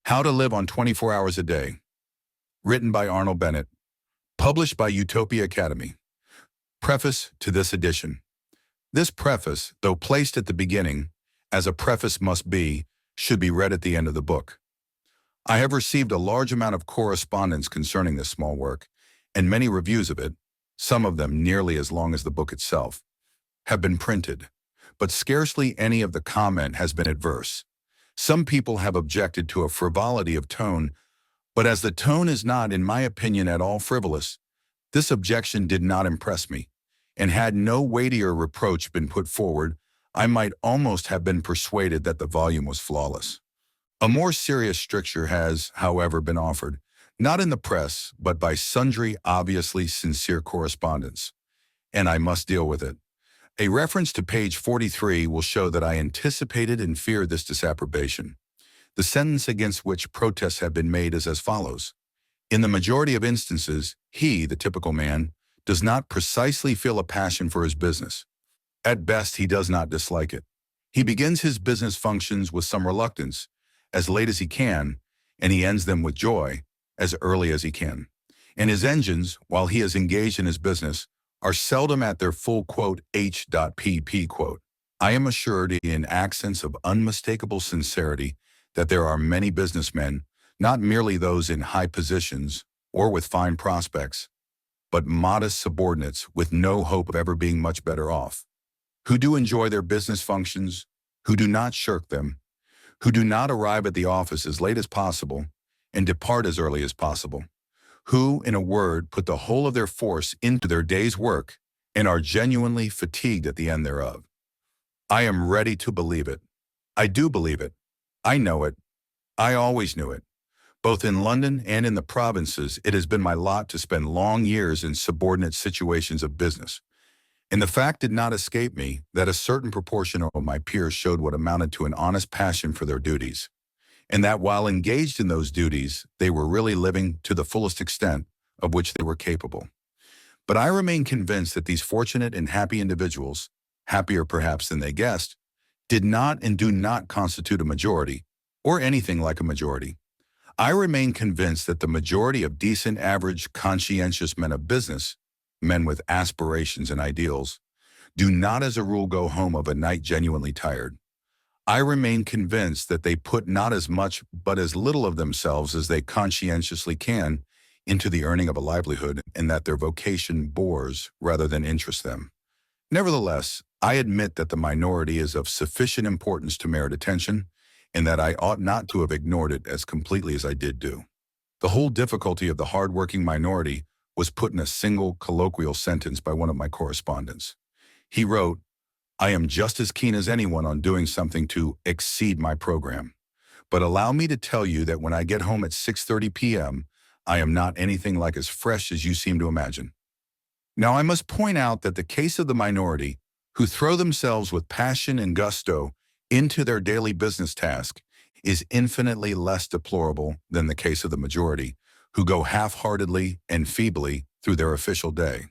How to Live on 24 Hours a Day, written by Arnold Bennett, published by Utopia Academy. Preface to this edition. This preface, though placed at the beginning, as a preface must be, should be read at the end of the book. I have received a large amount of correspondence concerning this small work, and many reviews of it, some of them nearly as long as the book itself, have been printed, but scarcely any of the comment has been adverse. Some people have objected to a frivolity of tone, but as the tone is not, in my opinion, at all frivolous, this objection did not impress me, and had no weightier reproach been put forward, I might almost have been persuaded that the volume was flawless. A more serious stricture has, however, been offered, not in the press, but by sundry obviously sincere correspondents, and I must deal with it. A reference to page 43 will show that I anticipated and feared this disapprobation. The sentence against which protests have been made is as follows. In the majority of instances, he, the typical man, does not precisely feel a passion for his business. At best, he does not dislike it. He begins his business functions with some reluctance, as late as he can, and he ends them with joy, as early as he can. And his engines, while he is engaged in his business, are seldom at their full H.pp. I am assured in accents of unmistakable sincerity that there are many businessmen, not merely those in high positions or with fine prospects, but modest subordinates with no hope of ever being much better off, who do enjoy their business functions, who do not shirk them, who do not arrive at the office as late as possible and depart as early as possible, who, in a word, put the whole of their force into their day's work and are genuinely fatigued at the end thereof. I am ready to believe it. I do believe it. I know it. I always knew it. Both in London and in the provinces, it has been my lot to spend long years in subordinate situations of business. And the fact did not escape me that a certain proportion of my peers showed what amounted to an honest passion for their duties, and that while engaged in those duties, they were really living to the fullest extent of which they were capable. But I remain convinced that these fortunate and happy individuals, happier perhaps than they guessed, did not and do not constitute a majority, or anything like a majority. I remain convinced that the majority of decent, average, conscientious men of business, men with aspirations and ideals, do not as a rule go home of a night genuinely tired. I remain convinced that they put not as much but as little of themselves as they conscientiously can into the earning of a livelihood, and that their vocation bores rather than interests them. Nevertheless, I admit that the minority is of sufficient importance to merit attention, and that I ought not to have ignored it as completely as I did do. The whole difficulty of the hard-working minority was put in a single colloquial sentence by one of my correspondents. He wrote, I am just as keen as anyone on doing something to exceed my program. But allow me to tell you that when I get home at 6:30 p.m., I am not anything like as fresh as you seem to imagine. Now I must point out that the case of the minority, who throw themselves with passion and gusto into their daily business task, is infinitely less deplorable than the case of the majority, who go half-heartedly and feebly through their official day.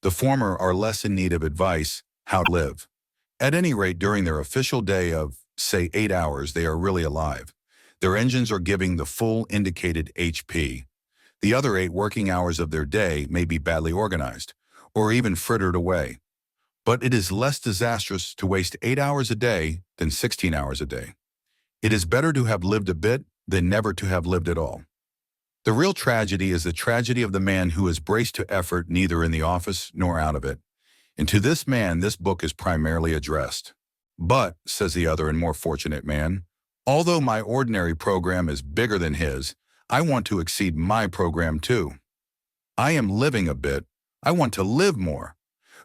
The former are less in need of advice how to live. At any rate, during their official day of, say, 8 hours, they are really alive. Their engines are giving the full indicated HP. The other 8 working hours of their day may be badly organized, or even frittered away. But it is less disastrous to waste 8 hours a day than 16 hours a day. It is better to have lived a bit than never to have lived at all. The real tragedy is the tragedy of the man who is braced to effort neither in the office nor out of it. And to this man, this book is primarily addressed. But, says the other and more fortunate man, although my ordinary program is bigger than his, I want to exceed my program too. I am living a bit. I want to live more.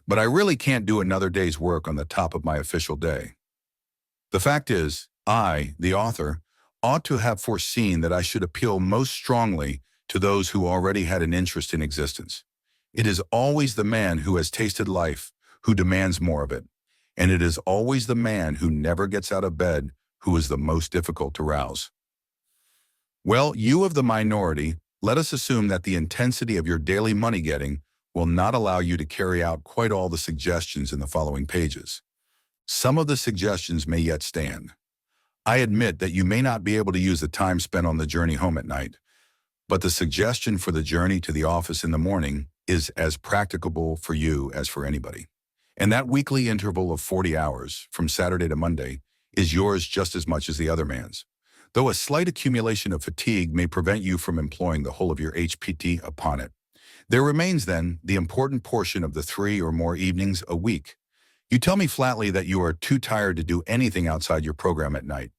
But I really can't do another day's work on the top of my official day. The fact is, I, the author, ought to have foreseen that I should appeal most strongly to those who already had an interest in existence. It is always the man who has tasted life who demands more of it, and it is always the man who never gets out of bed who is the most difficult to rouse. Well, you of the minority, let us assume that the intensity of your daily money-getting will not allow you to carry out quite all the suggestions in the following pages. Some of the suggestions may yet stand. I admit that you may not be able to use the time spent on the journey home at night, but the suggestion for the journey to the office in the morning is as practicable for you as for anybody. And that weekly interval of 40 hours, from Saturday to Monday, is yours just as much as the other man's. Though a slight accumulation of fatigue may prevent you from employing the whole of your HPT upon it. There remains then the important portion of the 3 or more evenings a week. You tell me flatly that you are too tired to do anything outside your program at night.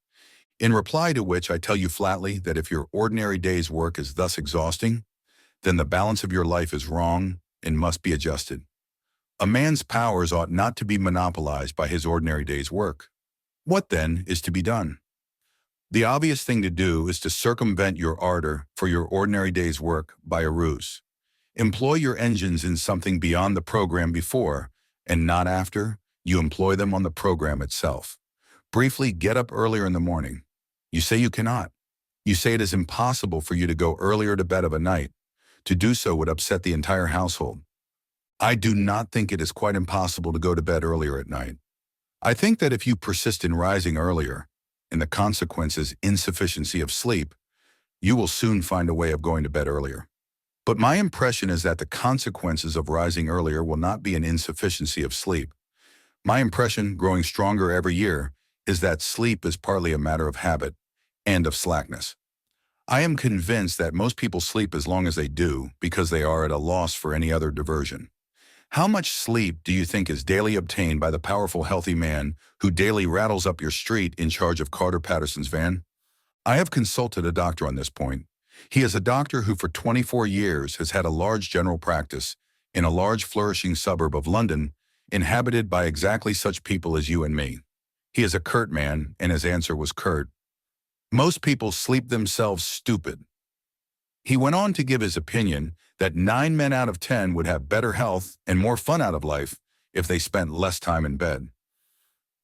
In reply to which I tell you flatly that if your ordinary day's work is thus exhausting, then the balance of your life is wrong and must be adjusted. A man's powers ought not to be monopolized by his ordinary day's work. What then is to be done? The obvious thing to do is to circumvent your ardor for your ordinary day's work by a ruse. Employ your engines in something beyond the program before, and not after, you employ them on the program itself. Briefly, get up earlier in the morning. You say you cannot. You say it is impossible for you to go earlier to bed of a night. To do so would upset the entire household. I do not think it is quite impossible to go to bed earlier at night. I think that if you persist in rising earlier, and the consequence is insufficiency of sleep, you will soon find a way of going to bed earlier. But my impression is that the consequences of rising earlier will not be an insufficiency of sleep. My impression, growing stronger every year, is that sleep is partly a matter of habit and of slackness. I am convinced that most people sleep as long as they do because they are at a loss for any other diversion. How much sleep do you think is daily obtained by the powerful, healthy man who daily rattles up your street in charge of Carter Patterson's van? I have consulted a doctor on this point. He is a doctor who for 24 years has had a large general practice in a large flourishing suburb of London, inhabited by exactly such people as you and me. He is a curt man, and his answer was curt. Most people sleep themselves stupid. He went on to give his opinion that 9 men out of 10 would have better health and more fun out of life if they spent less time in bed.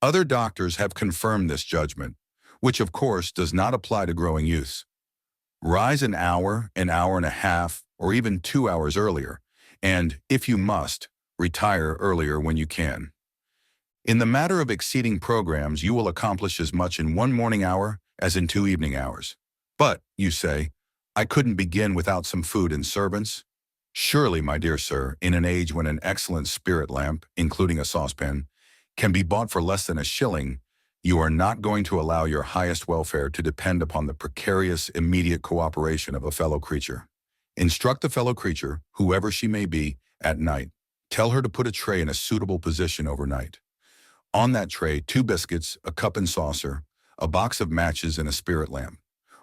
Other doctors have confirmed this judgment, which of course does not apply to growing youths. Rise an hour and a half, or even 2 hours earlier, and, if you must, retire earlier when you can. In the matter of exceeding programs, you will accomplish as much in 1 morning hour as in 2 evening hours. But, you say, I couldn't begin without some food and servants? Surely, my dear sir, in an age when an excellent spirit lamp, including a saucepan, can be bought for less than a shilling, you are not going to allow your highest welfare to depend upon the precarious, immediate cooperation of a fellow creature. Instruct the fellow creature, whoever she may be, at night. Tell her to put a tray in a suitable position overnight. On that tray, 2 biscuits, a cup and saucer, a box of matches, and a spirit lamp.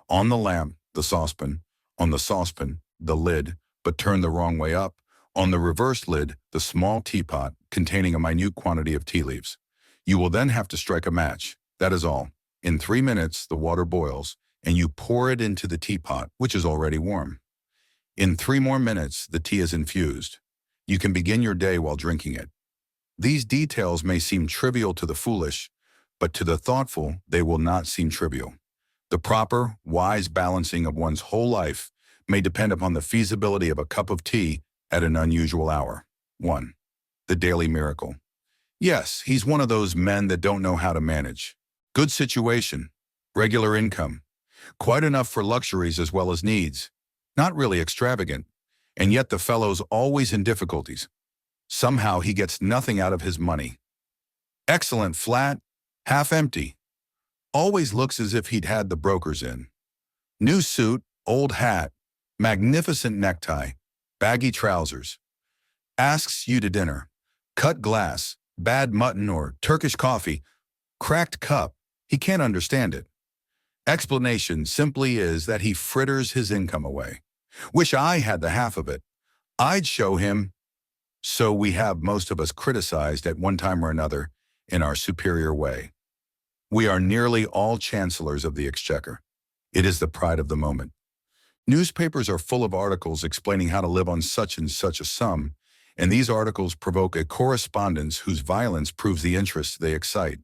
On the lamp, the saucepan. On the saucepan, the lid, but turned the wrong way up. On the reversed lid, the small teapot containing a minute quantity of tea leaves. You will then have to strike a match. That is all. In 3 minutes, the water boils, and you pour it into the teapot, which is already warm. In 3 more minutes, the tea is infused. You can begin your day while drinking it. These details may seem trivial to the foolish, but to the thoughtful, they will not seem trivial. The proper, wise balancing of one's whole life may depend upon the feasibility of a cup of tea at an unusual hour. 1. The daily miracle. Yes, he's one of those men that don't know how to manage. Good situation, regular income, quite enough for luxuries as well as needs. Not really extravagant, and yet the fellow's always in difficulties. Somehow he gets nothing out of his money. Excellent flat, half empty. Always looks as if he'd had the brokers in. New suit, old hat, magnificent necktie, baggy trousers. Asks you to dinner. Cut glass, bad mutton or Turkish coffee, cracked cup. He can't understand it. Explanation simply is that he fritters his income away. Wish I had the half of it. I'd show him. So we have most of us criticized at one time or another in our superior way. We are nearly all chancellors of the exchequer. It is the pride of the moment. Newspapers are full of articles explaining how to live on such and such a sum, and these articles provoke a correspondence whose violence proves the interest they excite.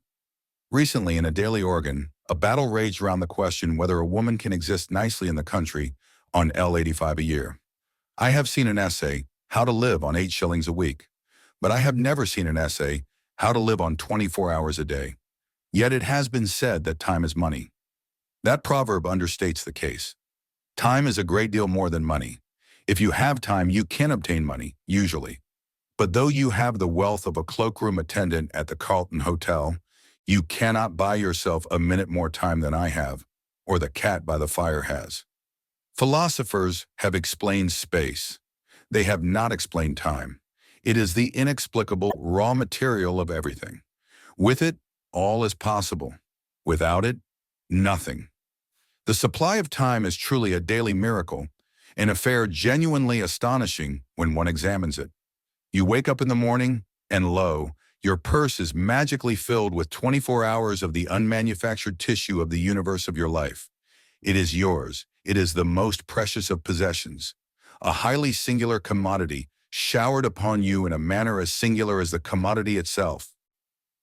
Recently, in a daily organ, a battle raged around the question whether a woman can exist nicely in the country on L85 a year. I have seen an essay, How to Live on 8 shillings a week, but I have never seen an essay, How to Live on 24 hours a day. Yet it has been said that time is money. That proverb understates the case. Time is a great deal more than money. If you have time, you can obtain money, usually. But though you have the wealth of a cloakroom attendant at the Carlton Hotel, you cannot buy yourself a minute more time than I have, or the cat by the fire has. Philosophers have explained space. They have not explained time. It is the inexplicable raw material of everything. With it, all is possible. Without it, nothing. The supply of time is truly a daily miracle, an affair genuinely astonishing when one examines it. You wake up in the morning, and lo, your purse is magically filled with 24 hours of the unmanufactured tissue of the universe of your life. It is yours. It is the most precious of possessions, a highly singular commodity showered upon you in a manner as singular as the commodity itself.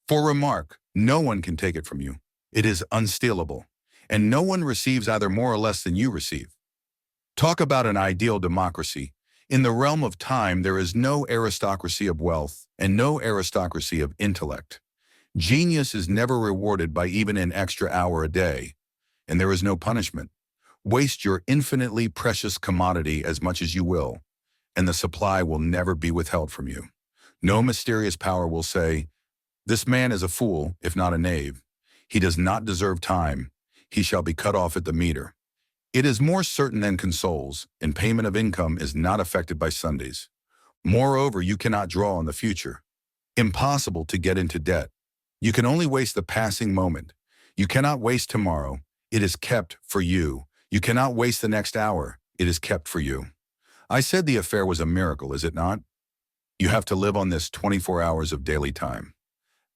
For remark, no one can take it from you. It is unstealable, and no one receives either more or less than you receive. Talk about an ideal democracy. In the realm of time, there is no aristocracy of wealth and no aristocracy of intellect. Genius is never rewarded by even an extra hour a day, and there is no punishment. Waste your infinitely precious commodity as much as you will, and the supply will never be withheld from you. No mysterious power will say, "This man is a fool, if not a knave. He does not deserve time. He shall be cut off at the meter." It is more certain than consoles, and payment of income is not affected by Sundays. Moreover, you cannot draw on the future. Impossible to get into debt. You can only waste the passing moment. You cannot waste tomorrow. It is kept for you. You cannot waste the next hour. It is kept for you. I said the affair was a miracle, is it not? You have to live on this 24 hours of daily time.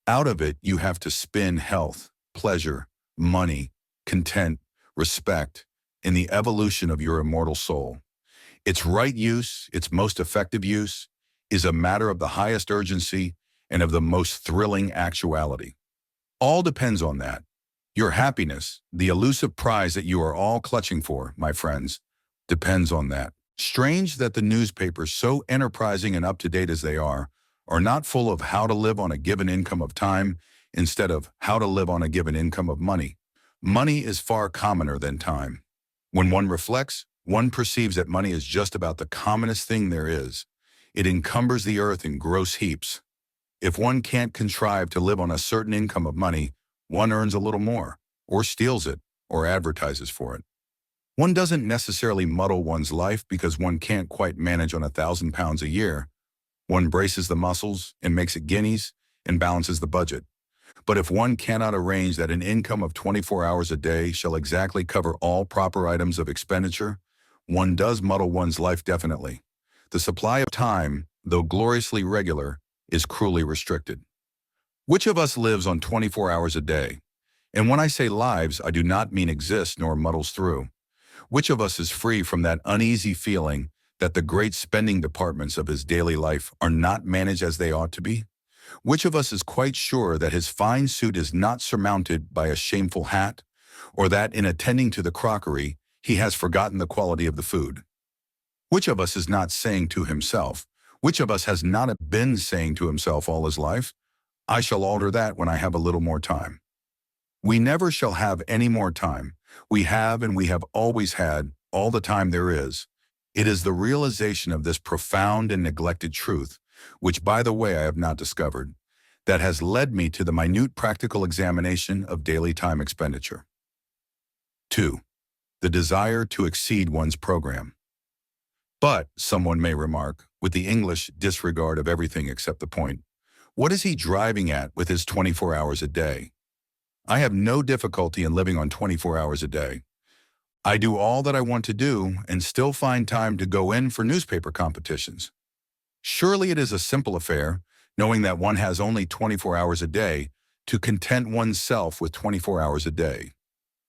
Out of it, you have to spin health, pleasure, money, content, respect, in the evolution of your immortal soul. Its right use, its most effective use, is a matter of the highest urgency and of the most thrilling actuality. All depends on that. Your happiness, the elusive prize that you are all clutching for, my friends, depends on that. Strange that the newspapers, so enterprising and up-to-date as they are not full of how to live on a given income of time instead of how to live on a given income of money. Money is far commoner than time. When one reflects, one perceives that money is just about the commonest thing there is. It encumbers the earth in gross heaps. If one can't contrive to live on a certain income of money, one earns a little more, or steals it, or advertises for it. One doesn't necessarily muddle one's life because one can't quite manage on £1,000 a year. One braces the muscles and makes it guineas and balances the budget. But if one cannot arrange that an income of 24 hours a day shall exactly cover all proper items of expenditure, one does muddle one's life definitely. The supply of time, though gloriously regular, is cruelly restricted. Which of us lives on 24 hours a day? And when I say lives, I do not mean exists nor muddles through. Which of us is free from that uneasy feeling that the great spending departments of his daily life are not managed as they ought to be? Which of us is quite sure that his fine suit is not surmounted by a shameful hat, or that in attending to the crockery, he has forgotten the quality of the food? Which of us is not saying to himself, which of us has not been saying to himself all his life, "I shall alter that when I have a little more time"? We never shall have any more time. We have and we have always had all the time there is. It is the realization of this profound and neglected truth, which, by the way, I have not discovered, that has led me to the minute practical examination of daily time expenditure. 2. The desire to exceed one's program. But, someone may remark, with the English disregard of everything except the point, what is he driving at with his 24 hours a day? I have no difficulty in living on 24 hours a day. I do all that I want to do and still find time to go in for newspaper competitions. Surely it is a simple affair, knowing that one has only 24 hours a day, to content oneself with 24 hours a day.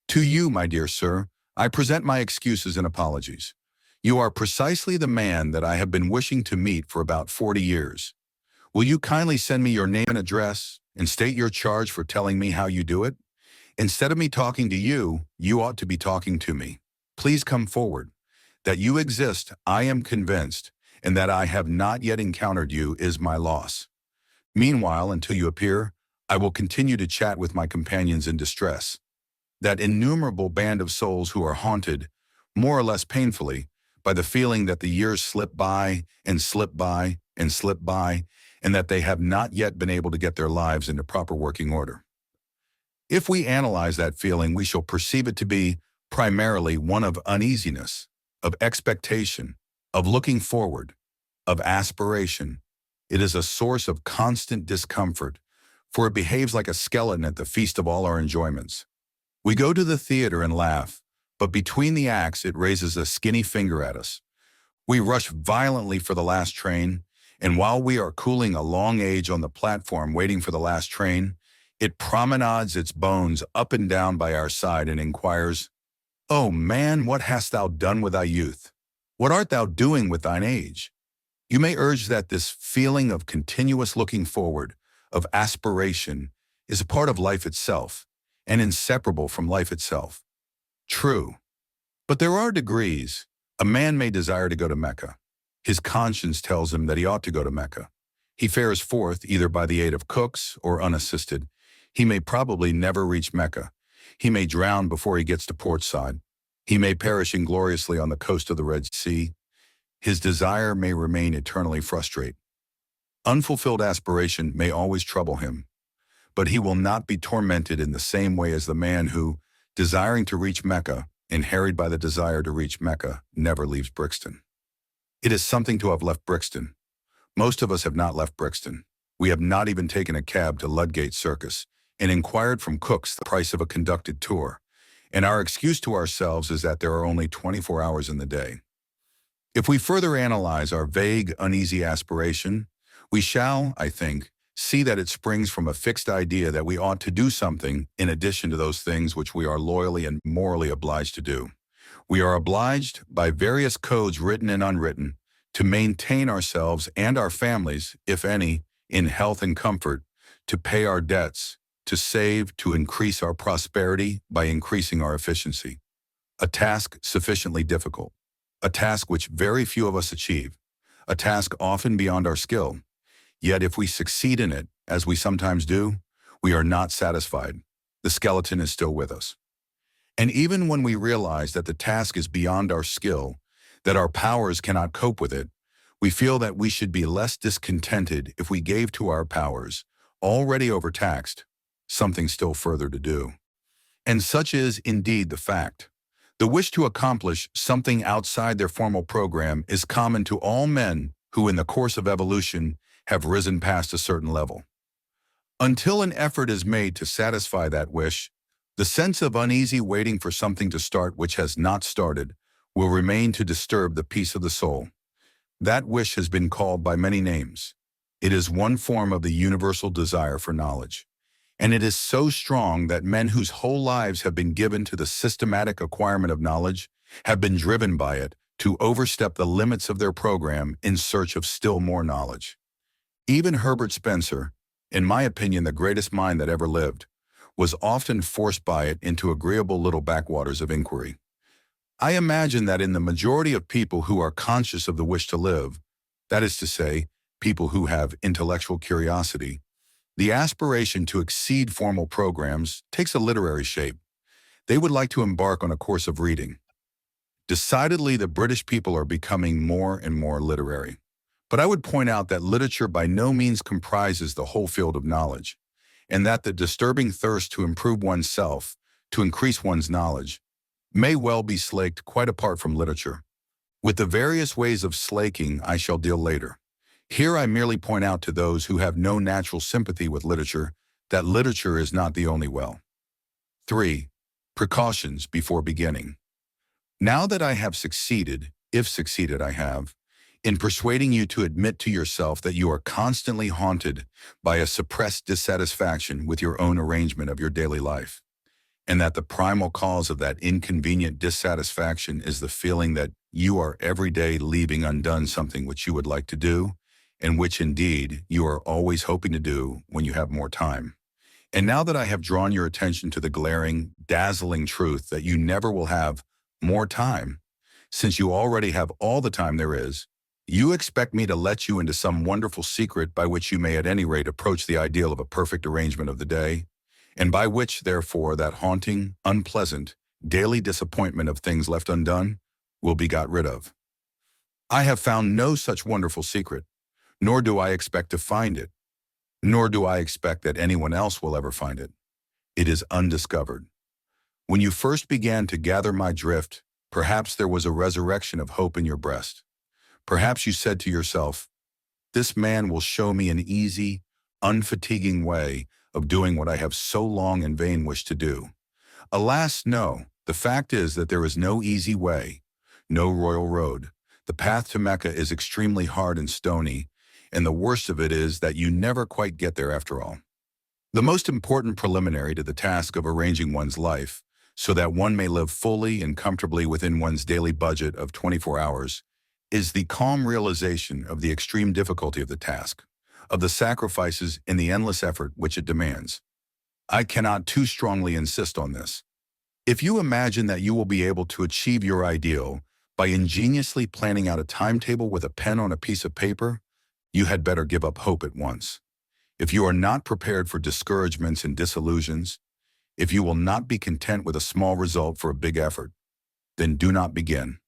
To you, my dear sir, I present my excuses and apologies. You are precisely the man that I have been wishing to meet for about 40 years. Will you kindly send me your name and address and state your charge for telling me how you do it? Instead of me talking to you, you ought to be talking to me. Please come forward. That you exist, I am convinced, and that I have not yet encountered you is my loss. Meanwhile, until you appear, I will continue to chat with my companions in distress. that innumerable band of souls who are haunted, more or less painfully, by the feeling that the years slip by and slip by and slip by, and that they have not yet been able to get their lives into proper working order. If we analyze that feeling, we shall perceive it to be primarily one of uneasiness, of expectation, of looking forward, of aspiration. It is a source of constant discomfort, for it behaves like a skeleton at the feast of all our enjoyments. We go to the theater and laugh, but between the acts it raises a skinny finger at us. We rush violently for the last train, and while we are cooling a long age on the platform waiting for the last train, it promenades its bones up and down by our side and inquires, "O man, what hast thou done with thy youth? What art thou doing with thine age?" You may urge that this feeling of continuous looking forward, of aspiration, is a part of life itself, and inseparable from life itself. True. But there are degrees. A man may desire to go to Mecca. His conscience tells him that he ought to go to Mecca. He fares forth either by the aid of cooks or unassisted. He may probably never reach Mecca. He may drown before he gets to port side. He may perish ingloriously on the coast of the Red Sea. His desire may remain eternally frustrate. Unfulfilled aspiration may always trouble him, but he will not be tormented in the same way as the man who, desiring to reach Mecca and harried by the desire to reach Mecca, never leaves Brixton. It is something to have left Brixton. Most of us have not left Brixton. We have not even taken a cab to Ludgate Circus and inquired from cooks the price of a conducted tour, and our excuse to ourselves is that there are only 24 hours in the day. If we further analyze our vague, uneasy aspiration, we shall, I think, see that it springs from a fixed idea that we ought to do something in addition to those things which we are loyally and morally obliged to do. We are obliged, by various codes written and unwritten, to maintain ourselves and our families, if any, in health and comfort, to pay our debts, to save, to increase our prosperity by increasing our efficiency. A task sufficiently difficult, a task which very few of us achieve, a task often beyond our skill. Yet if we succeed in it, as we sometimes do, we are not satisfied. The skeleton is still with us. And even when we realize that the task is beyond our skill, that our powers cannot cope with it, we feel that we should be less discontented if we gave to our powers, already overtaxed, something still further to do. And such is indeed the fact. The wish to accomplish something outside their formal program is common to all men who in the course of evolution have risen past a certain level. Until an effort is made to satisfy that wish, the sense of uneasy waiting for something to start which has not started will remain to disturb the peace of the soul. That wish has been called by many names. It is one form of the universal desire for knowledge. And it is so strong that men whose whole lives have been given to the systematic acquirement of knowledge have been driven by it to overstep the limits of their program in search of still more knowledge. Even Herbert Spencer, in my opinion the greatest mind that ever lived, was often forced by it into agreeable little backwaters of inquiry. I imagine that in the majority of people who are conscious of the wish to live, that is to say, people who have intellectual curiosity, the aspiration to exceed formal programs takes a literary shape. They would like to embark on a course of reading. Decidedly, the British people are becoming more and more literary. But I would point out that literature by no means comprises the whole field of knowledge, and that the disturbing thirst to improve oneself, to increase one's knowledge, may well be slaked quite apart from literature. With the various ways of slaking I shall deal later. Here I merely point out to those who have no natural sympathy with literature that literature is not the only well. 3. Precautions before beginning. Now that I have succeeded, if succeeded I have, in persuading you to admit to yourself that you are constantly haunted by a suppressed dissatisfaction with your own arrangement of your daily life, and that the primal cause of that inconvenient dissatisfaction is the feeling that you are every day leaving undone something which you would like to do, and which indeed you are always hoping to do when you have more time. And now that I have drawn your attention to the glaring, dazzling truth that you never will have more time, since you already have all the time there is, you expect me to let you into some wonderful secret by which you may at any rate approach the ideal of a perfect arrangement of the day, and by which, therefore, that haunting, unpleasant, daily disappointment of things left undone will be got rid of. I have found no such wonderful secret, nor do I expect to find it, nor do I expect that anyone else will ever find it. It is undiscovered. When you first began to gather my drift, perhaps there was a resurrection of hope in your breast. Perhaps you said to yourself, "This man will show me an easy, unfatiguing way of doing what I have so long in vain wished to do." Alas, no. The fact is that there is no easy way, no royal road. The path to Mecca is extremely hard and stony, and the worst of it is that you never quite get there after all. The most important preliminary to the task of arranging one's life, so that one may live fully and comfortably within one's daily budget of 24 hours, is the calm realization of the extreme difficulty of the task, of the sacrifices and the endless effort which it demands. I cannot too strongly insist on this. If you imagine that you will be able to achieve your ideal by ingeniously planning out a timetable with a pen on a piece of paper, you had better give up hope at once. If you are not prepared for discouragements and disillusions, if you will not be content with a small result for a big effort, then do not begin.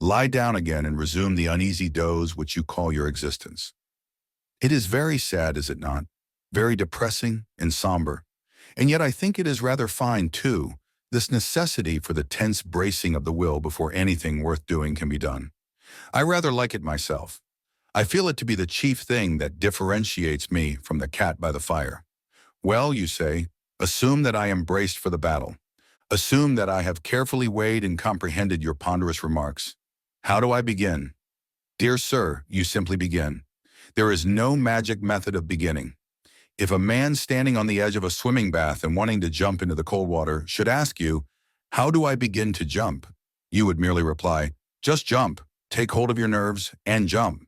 Lie down again and resume the uneasy doze which you call your existence. It is very sad, is it not? Very depressing and somber. And yet I think it is rather fine, too, this necessity for the tense bracing of the will before anything worth doing can be done. I rather like it myself. I feel it to be the chief thing that differentiates me from the cat by the fire. Well, you say, assume that I am braced for the battle. Assume that I have carefully weighed and comprehended your ponderous remarks. How do I begin? Dear sir, you simply begin. There is no magic method of beginning. If a man standing on the edge of a swimming bath and wanting to jump into the cold water should ask you, "How do I begin to jump?" you would merely reply, "Just jump, take hold of your nerves, and jump."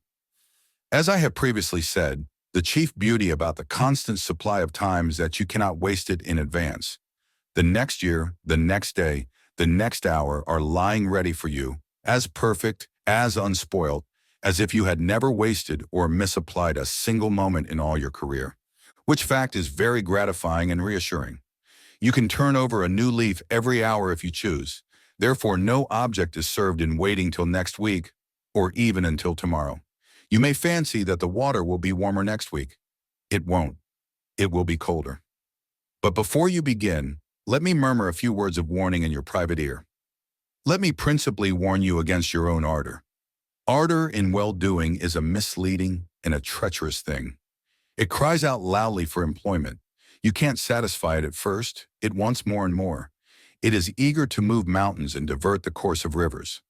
As I have previously said, the chief beauty about the constant supply of time is that you cannot waste it in advance. The next year, the next day, the next hour are lying ready for you, as perfect, as unspoiled, as if you had never wasted or misapplied a single moment in all your career, which fact is very gratifying and reassuring. You can turn over a new leaf every hour if you choose. Therefore, no object is served in waiting till next week, or even until tomorrow. You may fancy that the water will be warmer next week. It won't. It will be colder. But before you begin, let me murmur a few words of warning in your private ear. Let me principally warn you against your own ardor. Ardor in well-doing is a misleading and a treacherous thing. It cries out loudly for employment. You can't satisfy it at first. It wants more and more. It is eager to move mountains and divert the course of rivers.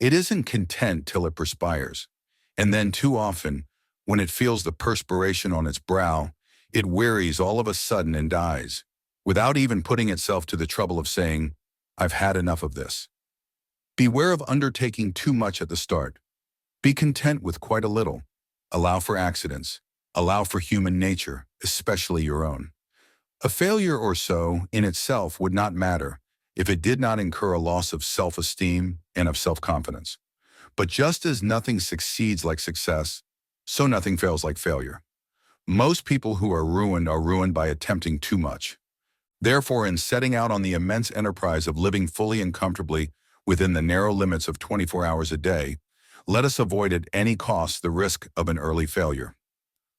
It isn't content till it perspires. And then too often, when it feels the perspiration on its brow, it wearies all of a sudden and dies, without even putting itself to the trouble of saying, "I've had enough of this." Beware of undertaking too much at the start. Be content with quite a little. Allow for accidents. Allow for human nature, especially your own. A failure or so, in itself, would not matter if it did not incur a loss of self-esteem and of self-confidence. But just as nothing succeeds like success, so nothing fails like failure. Most people who are ruined by attempting too much. Therefore, in setting out on the immense enterprise of living fully and comfortably within the narrow limits of 24 hours a day, let us avoid at any cost the risk of an early failure.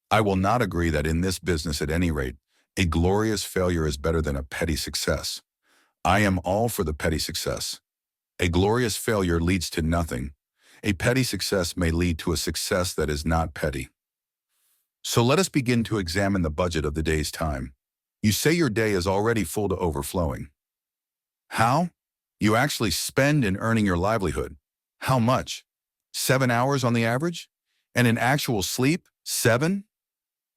I will not agree that in this business, at any rate, a glorious failure is better than a petty success. I am all for the petty success. A glorious failure leads to nothing. A petty success may lead to a success that is not petty. So let us begin to examine the budget of the day's time. You say your day is already full to overflowing. How? You actually spend in earning your livelihood. How much? 7 hours on the average? And in actual sleep, 7?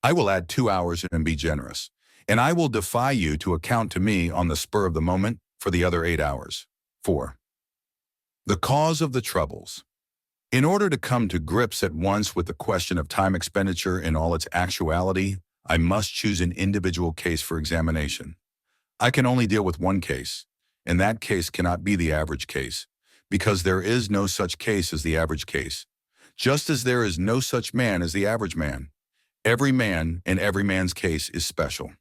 I will add 2 hours and be generous. And I will defy you to account to me on the spur of the moment for the other 8 hours. 4. The cause of the troubles. In order to come to grips at once with the question of time expenditure in all its actuality, I must choose an individual case for examination. I can only deal with one case, and that case cannot be the average case, because there is no such case as the average case, just as there is no such man as the average man. Every man and every man's case is special.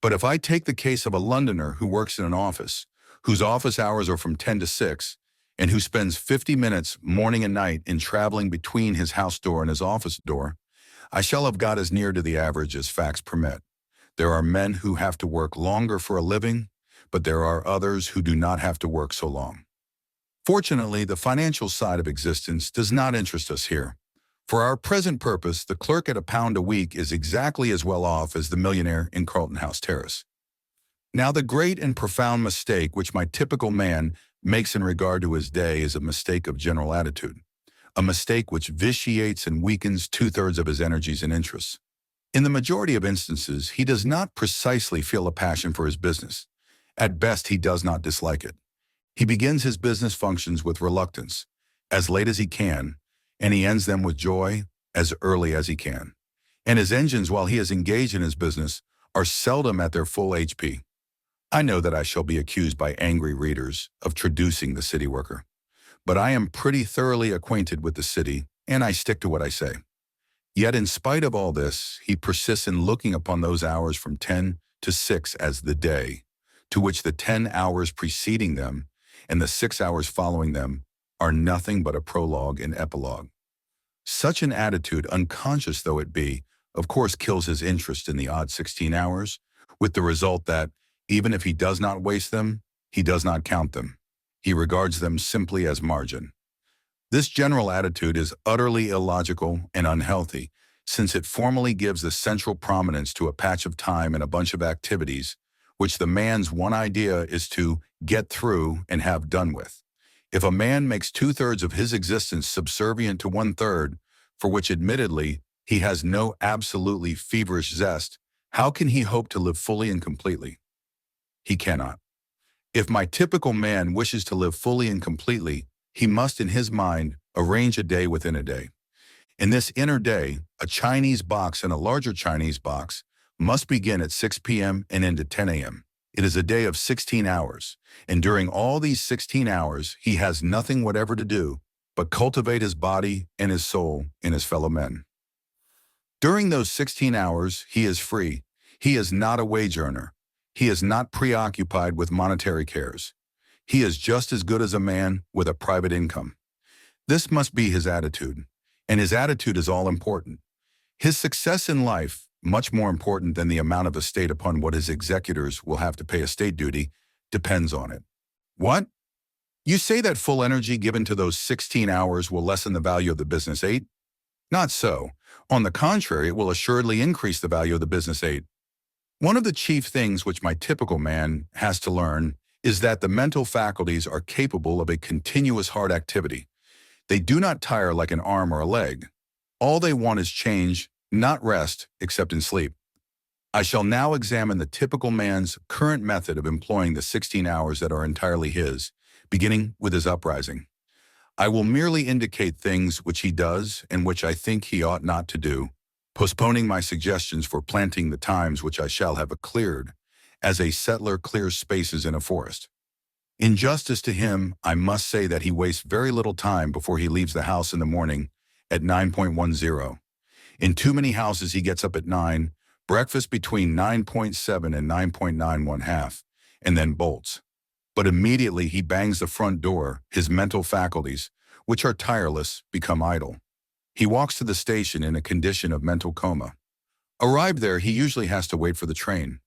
But if I take the case of a Londoner who works in an office, whose office hours are from 10 to 6, and who spends 50 minutes morning and night in traveling between his house door and his office door, I shall have got as near to the average as facts permit. There are men who have to work longer for a living, but there are others who do not have to work so long. Fortunately, the financial side of existence does not interest us here. For our present purpose, the clerk at £1 a week is exactly as well off as the millionaire in Carlton House Terrace. Now, the great and profound mistake which my typical man makes in regard to his day is a mistake of general attitude, a mistake which vitiates and weakens two-thirds of his energies and interests. In the majority of instances, he does not precisely feel a passion for his business. At best, he does not dislike it. He begins his business functions with reluctance, as late as he can, and he ends them with joy, as early as he can. And his engines, while he is engaged in his business, are seldom at their full HP. I know that I shall be accused by angry readers of traducing the city worker, but I am pretty thoroughly acquainted with the city, and I stick to what I say. Yet in spite of all this, he persists in looking upon those hours from 10 to 6 as the day, to which the 10 hours preceding them and the 6 hours following them are nothing but a prologue and epilogue. Such an attitude, unconscious though it be, of course kills his interest in the odd 16 hours, with the result that, even if he does not waste them, he does not count them. He regards them simply as margin. This general attitude is utterly illogical and unhealthy, since it formally gives the central prominence to a patch of time and a bunch of activities, which the man's one idea is to get through and have done with. If a man makes two-thirds of his existence subservient to one-third, for which admittedly he has no absolutely feverish zest, how can he hope to live fully and completely? He cannot. If my typical man wishes to live fully and completely, he must in his mind arrange a day within a day. In this inner day, a Chinese box and a larger Chinese box must begin at 6 p.m. and end at 10 a.m. It is a day of 16 hours, and during all these 16 hours, he has nothing whatever to do but cultivate his body and his soul in his fellow men. During those 16 hours, he is free. He is not a wage earner. He is not preoccupied with monetary cares. He is just as good as a man with a private income. This must be his attitude, and his attitude is all important. His success in life, much more important than the amount of estate upon what his executors will have to pay estate duty, depends on it. What? You say that full energy given to those 16 hours will lessen the value of the business 8? Not so. On the contrary, it will assuredly increase the value of the business 8. One of the chief things which my typical man has to learn is that the mental faculties are capable of a continuous hard activity. They do not tire like an arm or a leg. All they want is change, not rest, except in sleep. I shall now examine the typical man's current method of employing the 16 hours that are entirely his, beginning with his uprising. I will merely indicate things which he does and which I think he ought not to do, postponing my suggestions for planting the times which I shall have cleared, as a settler clears spaces in a forest. In justice to him, I must say that he wastes very little time before he leaves the house in the morning at 9:10. In too many houses he gets up at 9, breakfast between 9:7 and 9:9½ and then bolts. But immediately he bangs the front door, his mental faculties, which are tireless, become idle. He walks to the station in a condition of mental coma. Arrived there, he usually has to wait for the train.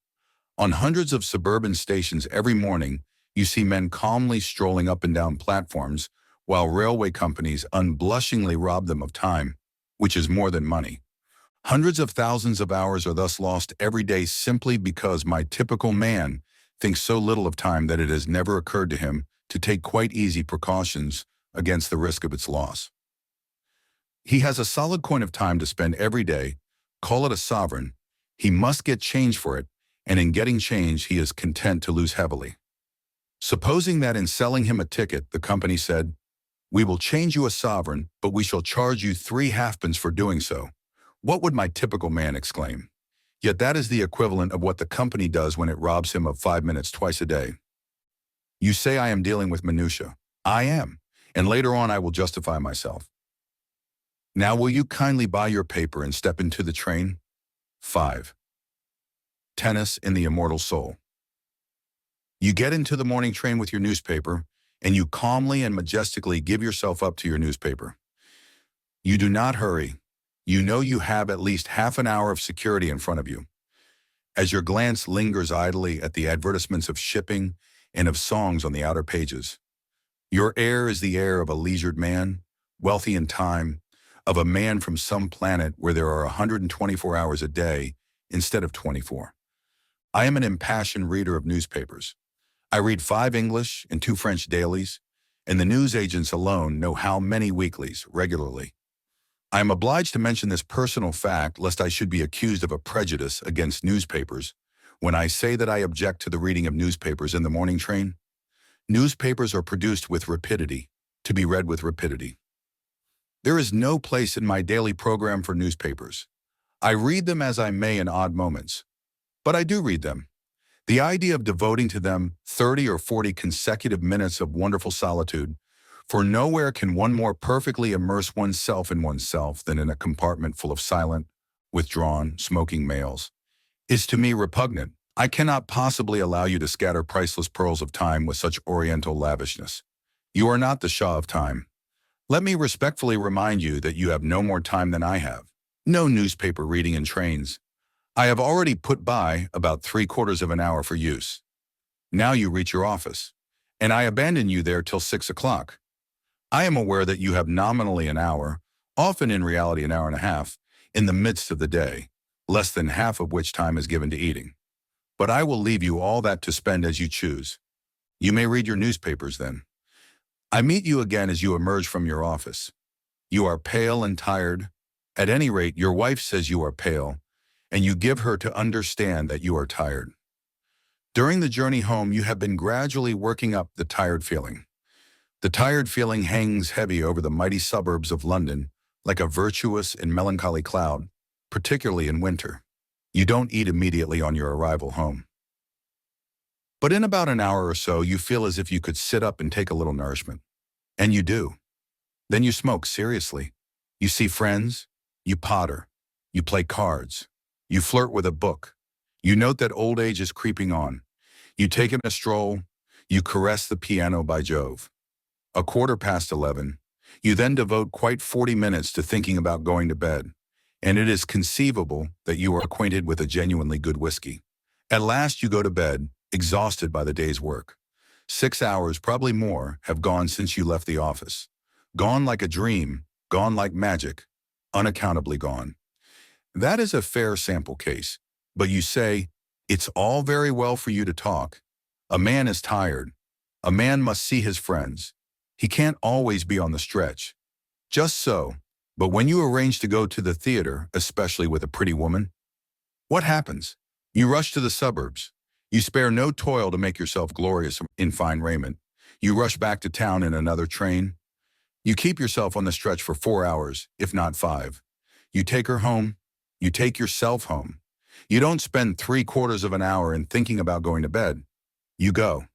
On hundreds of suburban stations every morning, you see men calmly strolling up and down platforms, while railway companies unblushingly rob them of time, which is more than money. Hundreds of thousands of hours are thus lost every day simply because my typical man thinks so little of time that it has never occurred to him to take quite easy precautions against the risk of its loss. He has a solid coin of time to spend every day, call it a sovereign. He must get change for it, and in getting change he is content to lose heavily. Supposing that in selling him a ticket, the company said, "We will change you a sovereign, but we shall charge you 3 halfpence for doing so." What would my typical man exclaim? Yet that is the equivalent of what the company does when it robs him of 5 minutes twice a day. You say I am dealing with minutiae. I am, and later on I will justify myself. Now will you kindly buy your paper and step into the train? 5. tennis, and the immortal soul. You get into the morning train with your newspaper, and you calmly and majestically give yourself up to your newspaper. You do not hurry. You know you have at least half an hour of security in front of you. As your glance lingers idly at the advertisements of shipping and of songs on the outer pages, your air is the air of a leisured man, wealthy in time, of a man from some planet where there are 124 hours a day instead of 24. I am an impassioned reader of newspapers. I read 5 English and 2 French dailies, and the news agents alone know how many weeklies regularly. I am obliged to mention this personal fact lest I should be accused of a prejudice against newspapers when I say that I object to the reading of newspapers in the morning train. Newspapers are produced with rapidity, to be read with rapidity. There is no place in my daily program for newspapers. I read them as I may in odd moments, but I do read them. The idea of devoting to them 30 or 40 consecutive minutes of wonderful solitude, for nowhere can one more perfectly immerse oneself in oneself than in a compartment full of silent, withdrawn, smoking males, is to me repugnant. I cannot possibly allow you to scatter priceless pearls of time with such oriental lavishness. You are not the Shah of time. Let me respectfully remind you that you have no more time than I have. No newspaper reading in trains. I have already put by about 3/4 of an hour for use. Now you reach your office, and I abandon you there till 6 o'clock. I am aware that you have nominally an hour, often in reality an hour and a half, in the midst of the day, less than half of which time is given to eating. But I will leave you all that to spend as you choose. You may read your newspapers then. I meet you again as you emerge from your office. You are pale and tired. At any rate, your wife says you are pale, and you give her to understand that you are tired. During the journey home, you have been gradually working up the tired feeling. The tired feeling hangs heavy over the mighty suburbs of London like a virtuous and melancholy cloud, particularly in winter. You don't eat immediately on your arrival home. But in about an hour or so, you feel as if you could sit up and take a little nourishment. And you do. Then you smoke seriously. You see friends. You potter. You play cards. You flirt with a book. You note that old age is creeping on. You take a stroll. You caress the piano by Jove. 11:15. You then devote quite 40 minutes to thinking about going to bed, and it is conceivable that you are acquainted with a genuinely good whiskey. At last you go to bed, exhausted by the day's work. 6 hours, probably more, have gone since you left the office. Gone like a dream, gone like magic, unaccountably gone. That is a fair sample case, but you say, it's all very well for you to talk. A man is tired. A man must see his friends. He can't always be on the stretch. Just so. But when you arrange to go to the theater, especially with a pretty woman, what happens? You rush to the suburbs. You spare no toil to make yourself glorious in fine raiment. You rush back to town in another train. You keep yourself on the stretch for 4 hours, if not 5. You take her home. You take yourself home. You don't spend 3/4 of an hour in thinking about going to bed. You go.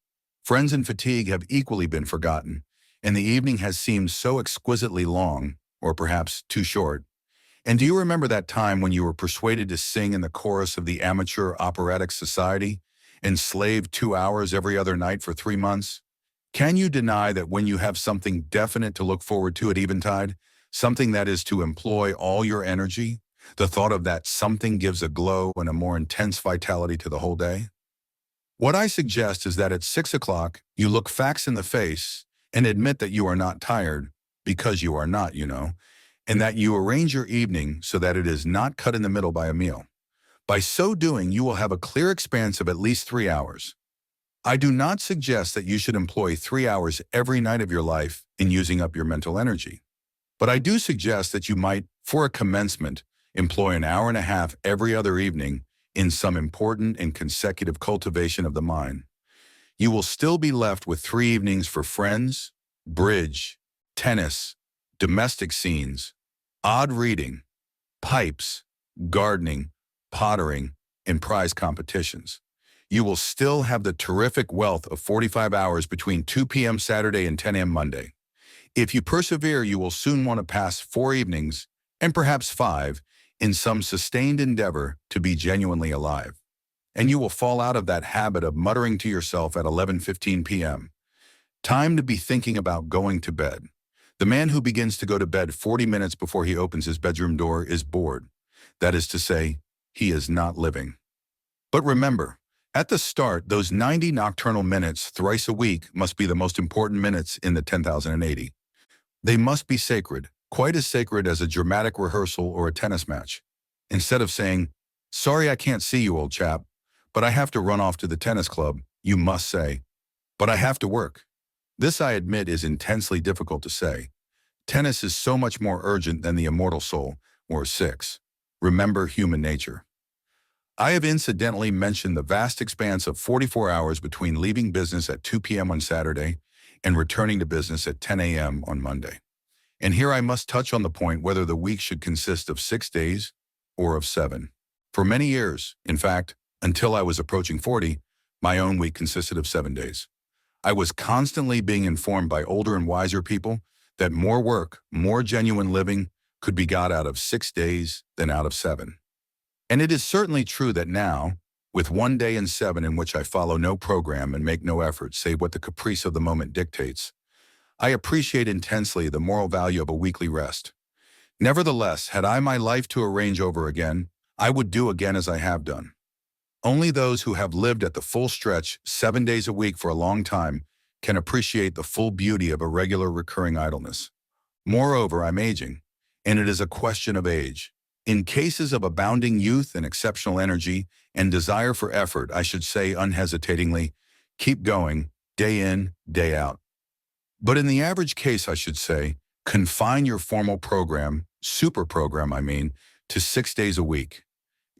Friends and fatigue have equally been forgotten, and the evening has seemed so exquisitely long, or perhaps too short. And do you remember that time when you were persuaded to sing in the chorus of the Amateur Operatic Society, enslaved 2 hours every other night for 3 months? Can you deny that when you have something definite to look forward to at eventide, something that is to employ all your energy, the thought of that something gives a glow and a more intense vitality to the whole day? What I suggest is that at 6 o'clock, you look facts in the face and admit that you are not tired, because you are not, you know, and that you arrange your evening so that it is not cut in the middle by a meal. By so doing, you will have a clear expanse of at least 3 hours. I do not suggest that you should employ 3 hours every night of your life in using up your mental energy. But I do suggest that you might, for a commencement, employ an hour and a half every other evening in some important and consecutive cultivation of the mind. You will still be left with 3 evenings for friends, bridge, tennis, domestic scenes, odd reading, pipes, gardening, pottering, and prize competitions. You will still have the terrific wealth of 45 hours between 2 p.m. Saturday and 10 a.m. Monday. If you persevere, you will soon want to pass 4 evenings, and perhaps 5, in some sustained endeavor to be genuinely alive. and you will fall out of that habit of muttering to yourself at 11:15 p.m. Time to be thinking about going to bed. The man who begins to go to bed 40 minutes before he opens his bedroom door is bored. That is to say, he is not living. But remember, at the start, those 90 nocturnal minutes thrice a week must be the most important minutes in the 10,080. They must be sacred, quite as sacred as a dramatic rehearsal or a tennis match. Instead of saying, "Sorry I can't see you, old chap, but I have to run off to the tennis club," you must say, "But I have to work." This, I admit, is intensely difficult to say. Tennis is so much more urgent than the immortal soul, or six. Remember human nature. I have incidentally mentioned the vast expanse of 44 hours between leaving business at 2 p.m. on Saturday and returning to business at 10 a.m. on Monday. And here I must touch on the point whether the week should consist of 6 days or of 7. For many years, in fact, until I was approaching 40, my own week consisted of 7 days. I was constantly being informed by older and wiser people that more work, more genuine living could be got out of 6 days than out of 7. And it is certainly true that now, with 1 day in 7 in which I follow no program and make no effort save what the caprice of the moment dictates, I appreciate intensely the moral value of a weekly rest. Nevertheless, had I my life to arrange over again, I would do again as I have done. Only those who have lived at the full stretch 7 days a week for a long time can appreciate the full beauty of a regular recurring idleness. Moreover, I'm aging, and it is a question of age. In cases of abounding youth and exceptional energy and desire for effort, I should say unhesitatingly, keep going, day in, day out. But in the average case, I should say, confine your formal program, super program I mean, to 6 days a week.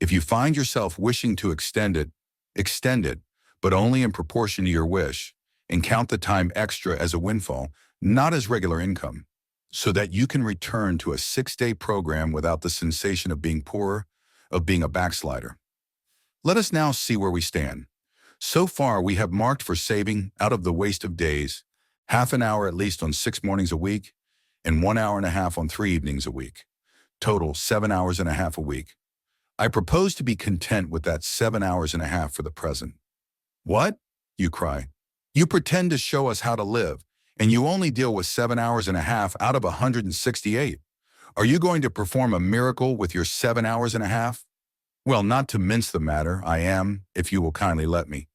If you find yourself wishing to extend it, but only in proportion to your wish, and count the time extra as a windfall, not as regular income, so that you can return to a 6-day program without the sensation of being poorer, of being a backslider. Let us now see where we stand. So far, we have marked for saving, out of the waste of days, half an hour at least on 6 mornings a week, and 1 hour and a half on 3 evenings a week. Total 7 hours and a half a week. I propose to be content with that 7 hours and a half for the present. What? You cry. You pretend to show us how to live, and you only deal with 7 hours and a half out of 168. Are you going to perform a miracle with your 7 hours and a half? Well, not to mince the matter, I am, if you will kindly let me.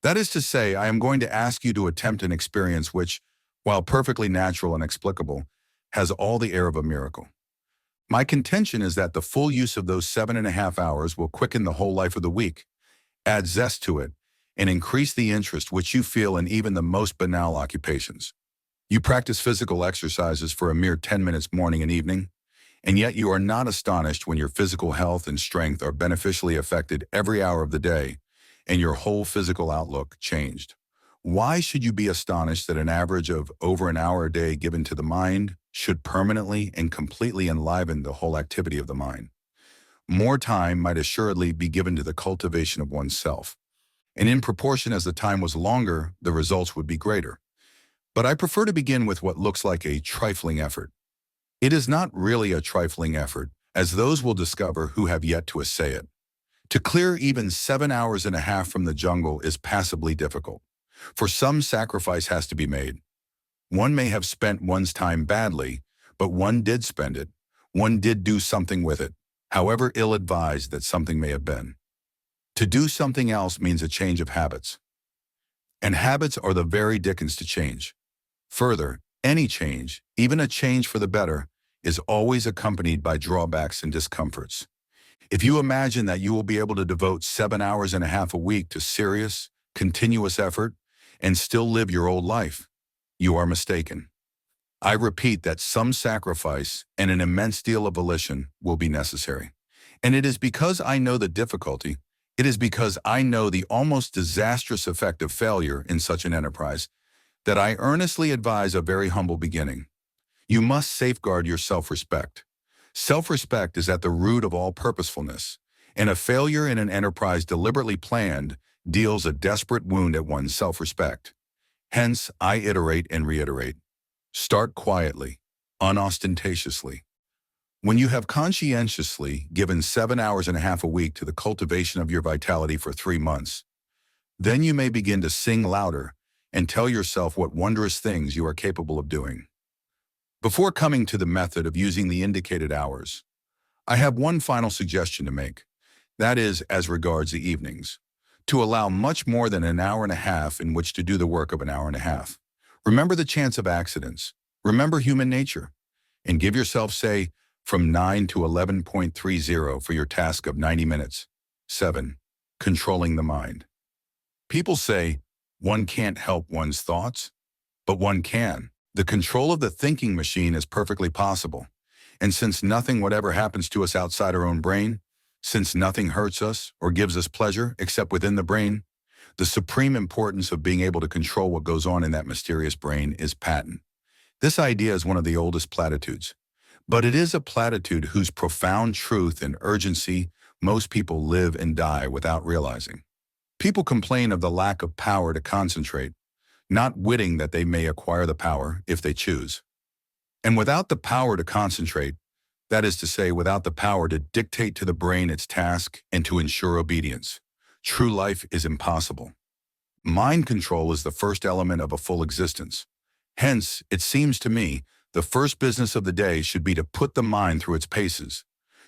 That is to say, I am going to ask you to attempt an experience which, while perfectly natural and explicable, has all the air of a miracle. My contention is that the full use of those 7.5 hours will quicken the whole life of the week, add zest to it, and increase the interest which you feel in even the most banal occupations. You practice physical exercises for a mere 10 minutes morning and evening, and yet you are not astonished when your physical health and strength are beneficially affected every hour of the day, and your whole physical outlook changed. Why should you be astonished that an average of over an hour a day given to the mind should permanently and completely enliven the whole activity of the mind? More time might assuredly be given to the cultivation of oneself, and in proportion as the time was longer, the results would be greater. But I prefer to begin with what looks like a trifling effort. It is not really a trifling effort, as those will discover who have yet to essay it. To clear even 7 hours and a half from the jungle is passably difficult, for some sacrifice has to be made. One may have spent one's time badly, but one did spend it. One did do something with it, however ill-advised that something may have been. To do something else means a change of habits. And habits are the very dickens to change. Further, any change, even a change for the better, is always accompanied by drawbacks and discomforts. If you imagine that you will be able to devote 7 hours and a half a week to serious, continuous effort and still live your old life, you are mistaken. I repeat that some sacrifice and an immense deal of volition will be necessary. And it is because I know the difficulty, it is because I know the almost disastrous effect of failure in such an enterprise, that I earnestly advise a very humble beginning. You must safeguard your self-respect. Self-respect is at the root of all purposefulness, and a failure in an enterprise deliberately planned deals a desperate wound at one's self-respect. Hence, I iterate and reiterate. Start quietly, unostentatiously. When you have conscientiously given 7 hours and a half a week to the cultivation of your vitality for 3 months, then you may begin to sing louder and tell yourself what wondrous things you are capable of doing. Before coming to the method of using the indicated hours, I have one final suggestion to make. That is, as regards the evenings, to allow much more than an hour and a half in which to do the work of an hour and a half. Remember the chance of accidents. Remember human nature. And give yourself, say, from 9 to 11.30 for your task of 90 minutes. 7. Controlling the mind. People say, one can't help one's thoughts, but one can. The control of the thinking machine is perfectly possible. And since nothing whatever happens to us outside our own brain, since nothing hurts us or gives us pleasure except within the brain, the supreme importance of being able to control what goes on in that mysterious brain is patent. This idea is one of the oldest platitudes, but it is a platitude whose profound truth and urgency most people live and die without realizing. People complain of the lack of power to concentrate, not witting that they may acquire the power if they choose. And without the power to concentrate, that is to say, without the power to dictate to the brain its task and to ensure obedience, true life is impossible. Mind control is the first element of a full existence. Hence, it seems to me, the first business of the day should be to put the mind through its paces.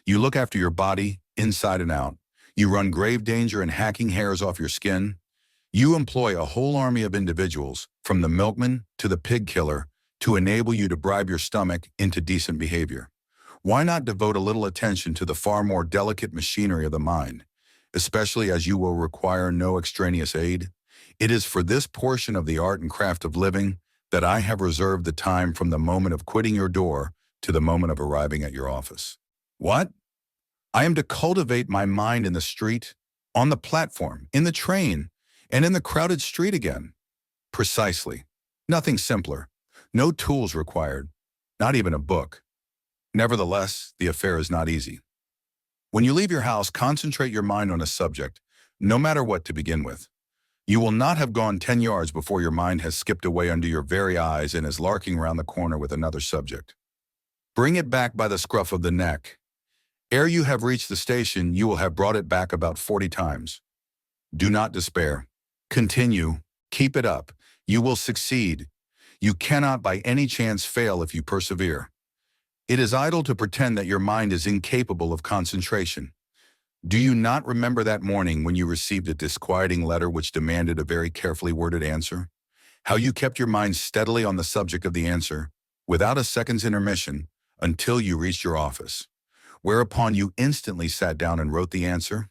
You look after your body, inside and out. You run grave danger in hacking hairs off your skin. You employ a whole army of individuals, from the milkman to the pig killer, to enable you to bribe your stomach into decent behavior. Why not devote a little attention to the far more delicate machinery of the mind, especially as you will require no extraneous aid? It is for this portion of the art and craft of living that I have reserved the time from the moment of quitting your door to the moment of arriving at your office. What? I am to cultivate my mind in the street, on the platform, in the train, and in the crowded street again. Precisely. Nothing simpler. No tools required. Not even a book. Nevertheless, the affair is not easy. When you leave your house, concentrate your mind on a subject, no matter what to begin with. You will not have gone 10 yards before your mind has skipped away under your very eyes and is larking round the corner with another subject. Bring it back by the scruff of the neck. Ere you have reached the station, you will have brought it back about 40 times. Do not despair. Continue. Keep it up. You will succeed. You cannot by any chance fail if you persevere. It is idle to pretend that your mind is incapable of concentration. Do you not remember that morning when you received a disquieting letter which demanded a very carefully worded answer? How you kept your mind steadily on the subject of the answer, without a second's intermission, until you reached your office, whereupon you instantly sat down and wrote the answer?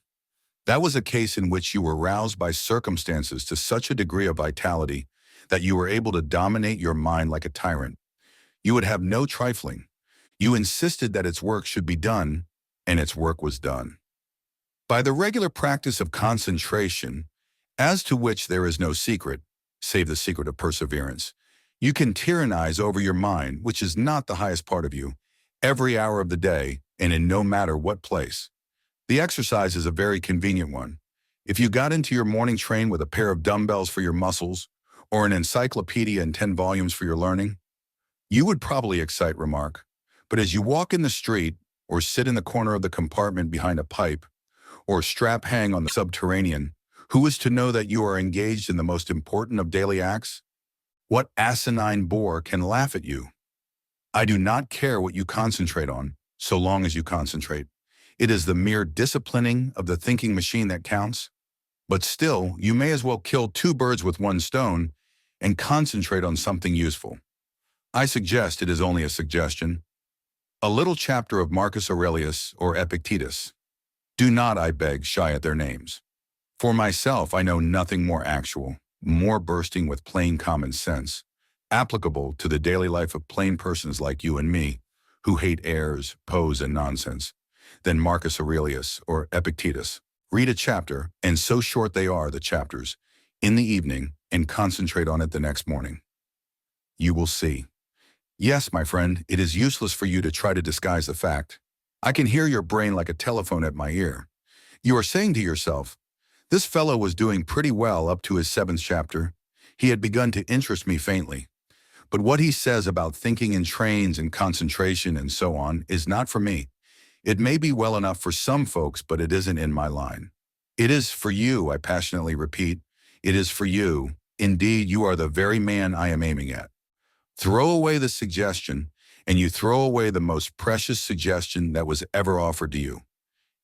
That was a case in which you were roused by circumstances to such a degree of vitality that you were able to dominate your mind like a tyrant. You would have no trifling. You insisted that its work should be done, and its work was done. By the regular practice of concentration, as to which there is no secret, save the secret of perseverance, you can tyrannize over your mind, which is not the highest part of you, every hour of the day and in no matter what place. The exercise is a very convenient one. If you got into your morning train with a pair of dumbbells for your muscles, or an encyclopedia and 10 volumes for your learning, you would probably excite remark. But as you walk in the street, or sit in the corner of the compartment behind a pipe, or strap hang on the subterranean, who is to know that you are engaged in the most important of daily acts? What asinine bore can laugh at you? I do not care what you concentrate on, so long as you concentrate. It is the mere disciplining of the thinking machine that counts. But still, you may as well kill 2 birds with 1 stone and concentrate on something useful. I suggest, it is only a suggestion, a little chapter of Marcus Aurelius or Epictetus. Do not, I beg, shy at their names. For myself, I know nothing more actual, more bursting with plain common sense, applicable to the daily life of plain persons like you and me, who hate airs, pose, and nonsense, than Marcus Aurelius or Epictetus. Read a chapter, and so short they are, the chapters, in the evening, and concentrate on it the next morning. You will see. Yes, my friend, it is useless for you to try to disguise the fact. I can hear your brain like a telephone at my ear. You are saying to yourself, this fellow was doing pretty well up to his 7th chapter. He had begun to interest me faintly. But what he says about thinking in trains and concentration and so on is not for me. It may be well enough for some folks, but it isn't in my line. It is for you, I passionately repeat. It is for you. Indeed, you are the very man I am aiming at. Throw away the suggestion, and you throw away the most precious suggestion that was ever offered to you.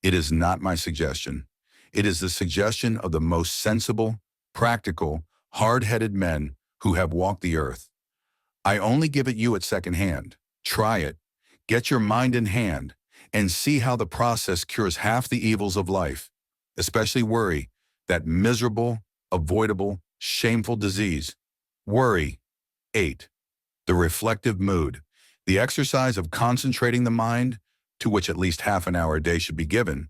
It is not my suggestion. It is the suggestion of the most sensible, practical, hard-headed men who have walked the earth. I only give it you at second hand. Try it. Get your mind in hand and see how the process cures half the evils of life, especially worry, that miserable, avoidable, shameful disease. Worry. 8. The reflective mood, the exercise of concentrating the mind, to which at least half an hour a day should be given,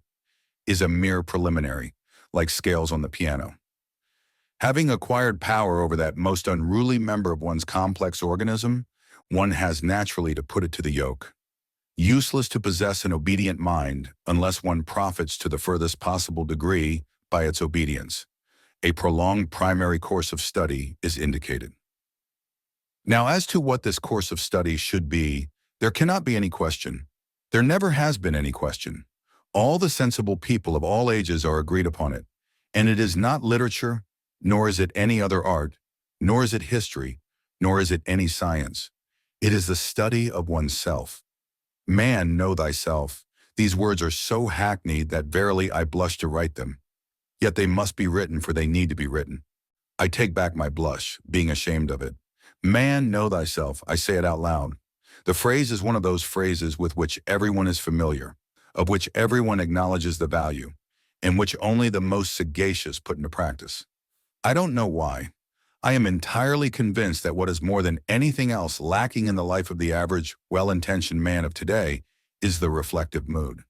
is a mere preliminary, like scales on the piano. Having acquired power over that most unruly member of one's complex organism, one has naturally to put it to the yoke. Useless to possess an obedient mind unless one profits to the furthest possible degree by its obedience. A prolonged primary course of study is indicated. Now, as to what this course of study should be, there cannot be any question. There never has been any question. All the sensible people of all ages are agreed upon it, and it is not literature, nor is it any other art, nor is it history, nor is it any science. It is the study of oneself. Man, know thyself. These words are so hackneyed that verily I blush to write them. Yet they must be written, for they need to be written. I take back my blush, being ashamed of it. Man, know thyself. I say it out loud. The phrase is one of those phrases with which everyone is familiar, of which everyone acknowledges the value, and which only the most sagacious put into practice. I don't know why. I am entirely convinced that what is more than anything else lacking in the life of the average, well-intentioned man of today is the reflective mood.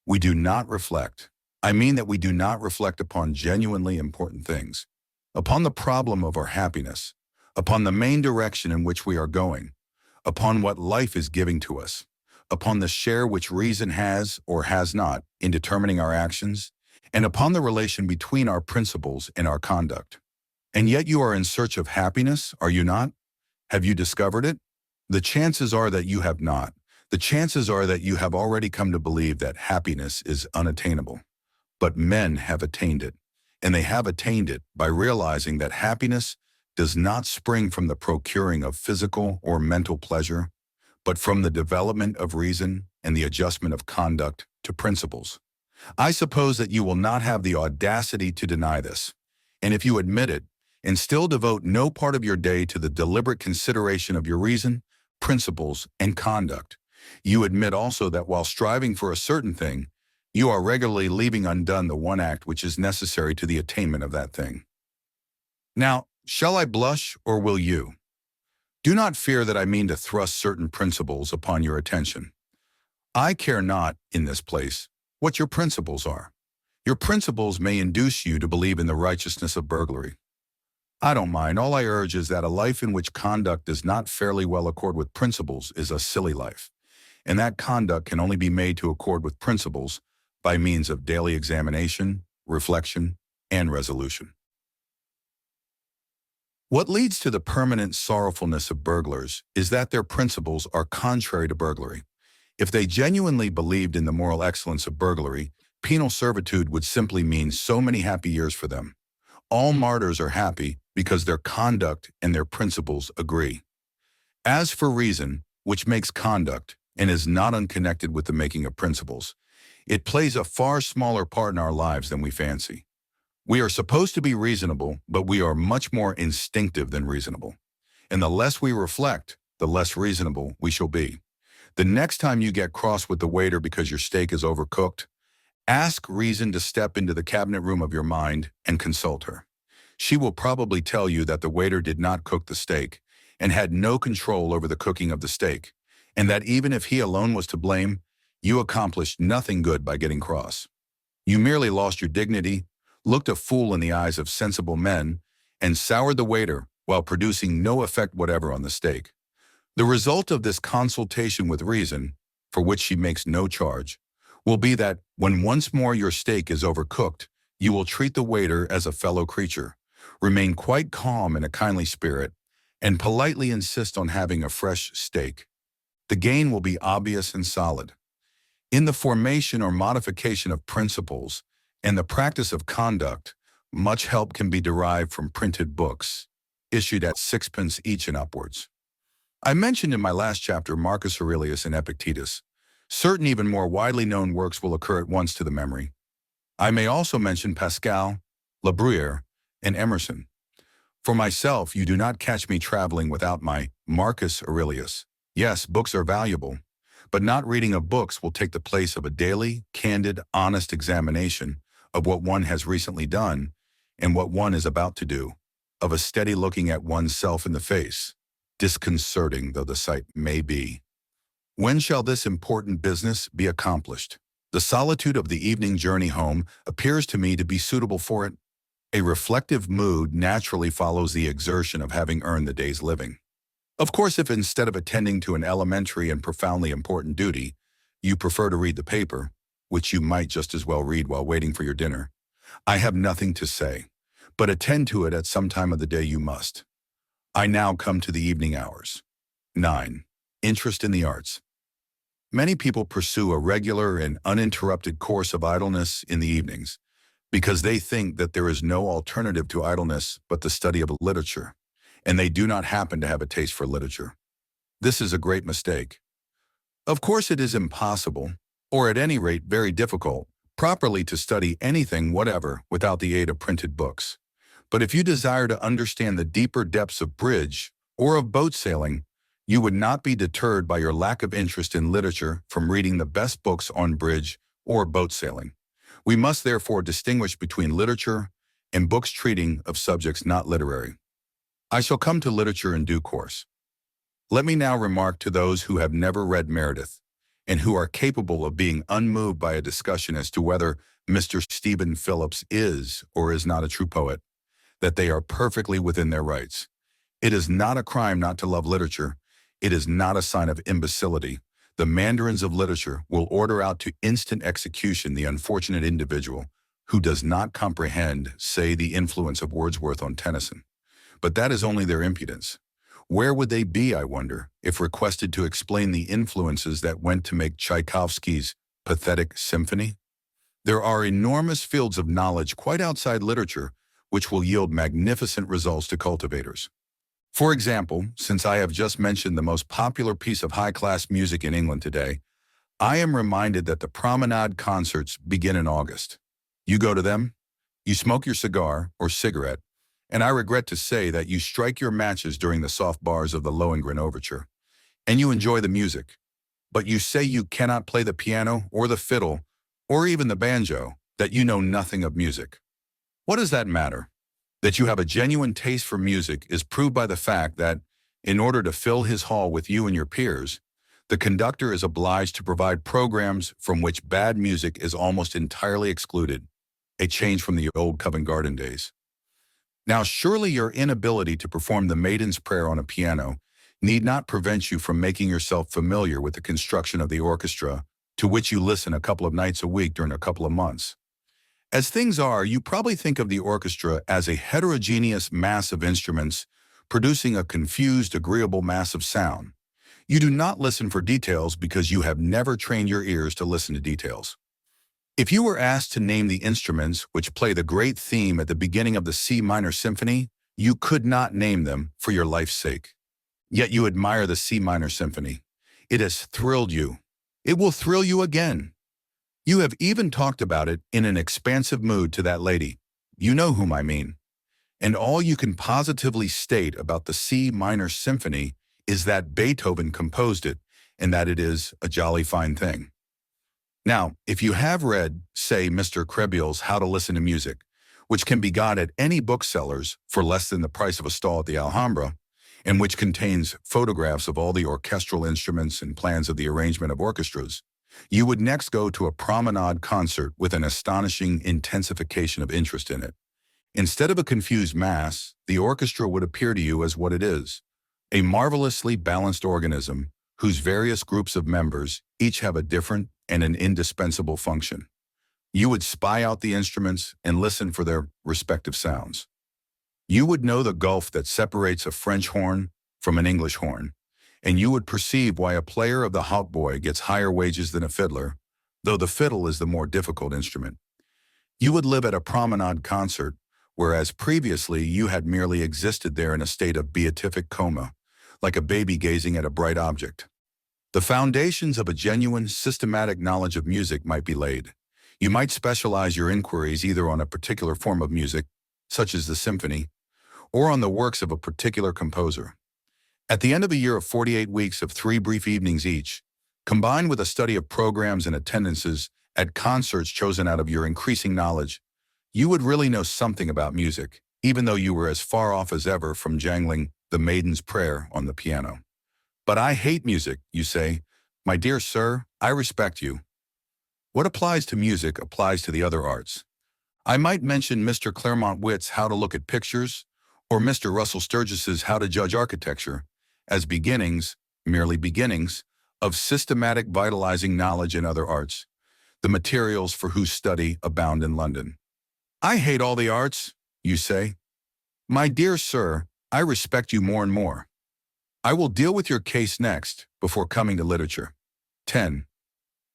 We do not reflect. I mean that we do not reflect upon genuinely important things, upon the problem of our happiness, upon the main direction in which we are going, upon what life is giving to us, upon the share which reason has or has not in determining our actions, and upon the relation between our principles and our conduct. And yet you are in search of happiness, are you not? Have you discovered it? The chances are that you have not. The chances are that you have already come to believe that happiness is unattainable. But men have attained it, and they have attained it by realizing that happiness does not spring from the procuring of physical or mental pleasure, but from the development of reason and the adjustment of conduct to principles. I suppose that you will not have the audacity to deny this, and if you admit it, and still devote no part of your day to the deliberate consideration of your reason, principles, and conduct, you admit also that while striving for a certain thing, you are regularly leaving undone the one act which is necessary to the attainment of that thing. Now, shall I blush, or will you? Do not fear that I mean to thrust certain principles upon your attention. I care not, in this place, what your principles are. Your principles may induce you to believe in the righteousness of burglary. I don't mind. All I urge is that a life in which conduct does not fairly well accord with principles is a silly life, and that conduct can only be made to accord with principles by means of daily examination, reflection, and resolution. What leads to the permanent sorrowfulness of burglars is that their principles are contrary to burglary. If they genuinely believed in the moral excellence of burglary, penal servitude would simply mean so many happy years for them. All martyrs are happy because their conduct and their principles agree. As for reason, which makes conduct and is not unconnected with the making of principles, it plays a far smaller part in our lives than we fancy. We are supposed to be reasonable, but we are much more instinctive than reasonable. And the less we reflect, the less reasonable we shall be. The next time you get cross with the waiter because your steak is overcooked, ask reason to step into the cabinet room of your mind and consult her. She will probably tell you that the waiter did not cook the steak and had no control over the cooking of the steak, and that even if he alone was to blame, you accomplished nothing good by getting cross. You merely lost your dignity, looked a fool in the eyes of sensible men, and soured the waiter while producing no effect whatever on the steak. The result of this consultation with reason, for which she makes no charge, will be that when once more your steak is overcooked, you will treat the waiter as a fellow creature, remain quite calm in a kindly spirit, and politely insist on having a fresh steak. The gain will be obvious and solid. In the formation or modification of principles and the practice of conduct, much help can be derived from printed books, issued at sixpence each and upwards. I mentioned in my last chapter Marcus Aurelius and Epictetus. Certain even more widely known works will occur at once to the memory. I may also mention Pascal, La Bruyere, and Emerson. For myself, you do not catch me traveling without my Marcus Aurelius. Yes, books are valuable, but not reading of books will take the place of a daily, candid, honest examination of what one has recently done and what one is about to do, of a steady looking at oneself in the face, disconcerting though the sight may be. When shall this important business be accomplished? The solitude of the evening journey home appears to me to be suitable for it. A reflective mood naturally follows the exertion of having earned the day's living. Of course, if instead of attending to an elementary and profoundly important duty, you prefer to read the paper, which you might just as well read while waiting for your dinner, I have nothing to say, but attend to it at some time of the day you must. I now come to the evening hours. 9. Interest in the arts. Many people pursue a regular and uninterrupted course of idleness in the evenings because they think that there is no alternative to idleness but the study of literature, and they do not happen to have a taste for literature. This is a great mistake. Of course, it is impossible, or at any rate very difficult, properly to study anything whatever without the aid of printed books. But if you desire to understand the deeper depths of bridge or of boat sailing, you would not be deterred by your lack of interest in literature from reading the best books on bridge or boat sailing. We must therefore distinguish between literature and books treating of subjects not literary. I shall come to literature in due course. Let me now remark to those who have never read Meredith and who are capable of being unmoved by a discussion as to whether Mr. Stephen Phillips is or is not a true poet, that they are perfectly within their rights. It is not a crime not to love literature. It is not a sign of imbecility. The mandarins of literature will order out to instant execution the unfortunate individual who does not comprehend, say, the influence of Wordsworth on Tennyson. But that is only their impudence. Where would they be, I wonder, if requested to explain the influences that went to make Tchaikovsky's pathetic symphony? There are enormous fields of knowledge quite outside literature which will yield magnificent results to cultivators. For example, since I have just mentioned the most popular piece of high-class music in England today, I am reminded that the promenade concerts begin in August. You go to them, you smoke your cigar or cigarette, and I regret to say that you strike your matches during the soft bars of the Lohengrin Overture, and you enjoy the music. But you say you cannot play the piano or the fiddle or even the banjo, that you know nothing of music. What does that matter? That you have a genuine taste for music is proved by the fact that, in order to fill his hall with you and your peers, the conductor is obliged to provide programs from which bad music is almost entirely excluded, a change from the old Covent Garden days. Now, surely your inability to perform the Maiden's Prayer on a piano need not prevent you from making yourself familiar with the construction of the orchestra to which you listen a couple of nights a week during a couple of months. As things are, you probably think of the orchestra as a heterogeneous mass of instruments producing a confused, agreeable mass of sound. You do not listen for details because you have never trained your ears to listen to details. If you were asked to name the instruments which play the great theme at the beginning of the C minor symphony, you could not name them for your life's sake. Yet you admire the C minor symphony. It has thrilled you. It will thrill you again. You have even talked about it in an expansive mood to that lady. You know whom I mean. And all you can positively state about the C minor symphony is that Beethoven composed it and that it is a jolly fine thing. Now, if you have read, say, Mr. Krehbiel's How to Listen to Music, which can be got at any bookseller's for less than the price of a stall at the Alhambra, and which contains photographs of all the orchestral instruments and plans of the arrangement of orchestras, you would next go to a promenade concert with an astonishing intensification of interest in it. Instead of a confused mass, the orchestra would appear to you as what it is, a marvelously balanced organism whose various groups of members each have a different and an indispensable function. You would spy out the instruments and listen for their respective sounds. You would know the gulf that separates a French horn from an English horn, and you would perceive why a player of the hautboy gets higher wages than a fiddler, though the fiddle is the more difficult instrument. You would live at a promenade concert, whereas previously you had merely existed there in a state of beatific coma, like a baby gazing at a bright object. The foundations of a genuine, systematic knowledge of music might be laid. You might specialize your inquiries either on a particular form of music, such as the symphony, or on the works of a particular composer. At the end of a year of 48 weeks of 3 brief evenings each, combined with a study of programs and attendances at concerts chosen out of your increasing knowledge, you would really know something about music, even though you were as far off as ever from jangling the Maiden's Prayer on the piano. But I hate music, you say. My dear sir, I respect you. What applies to music applies to the other arts. I might mention Mr. Claremont Witt's How to Look at Pictures, or Mr. Russell Sturgis's How to Judge Architecture, as beginnings, merely beginnings, of systematic vitalizing knowledge in other arts, the materials for whose study abound in London. I hate all the arts, you say. My dear sir, I respect you more and more. I will deal with your case next, before coming to literature. 10.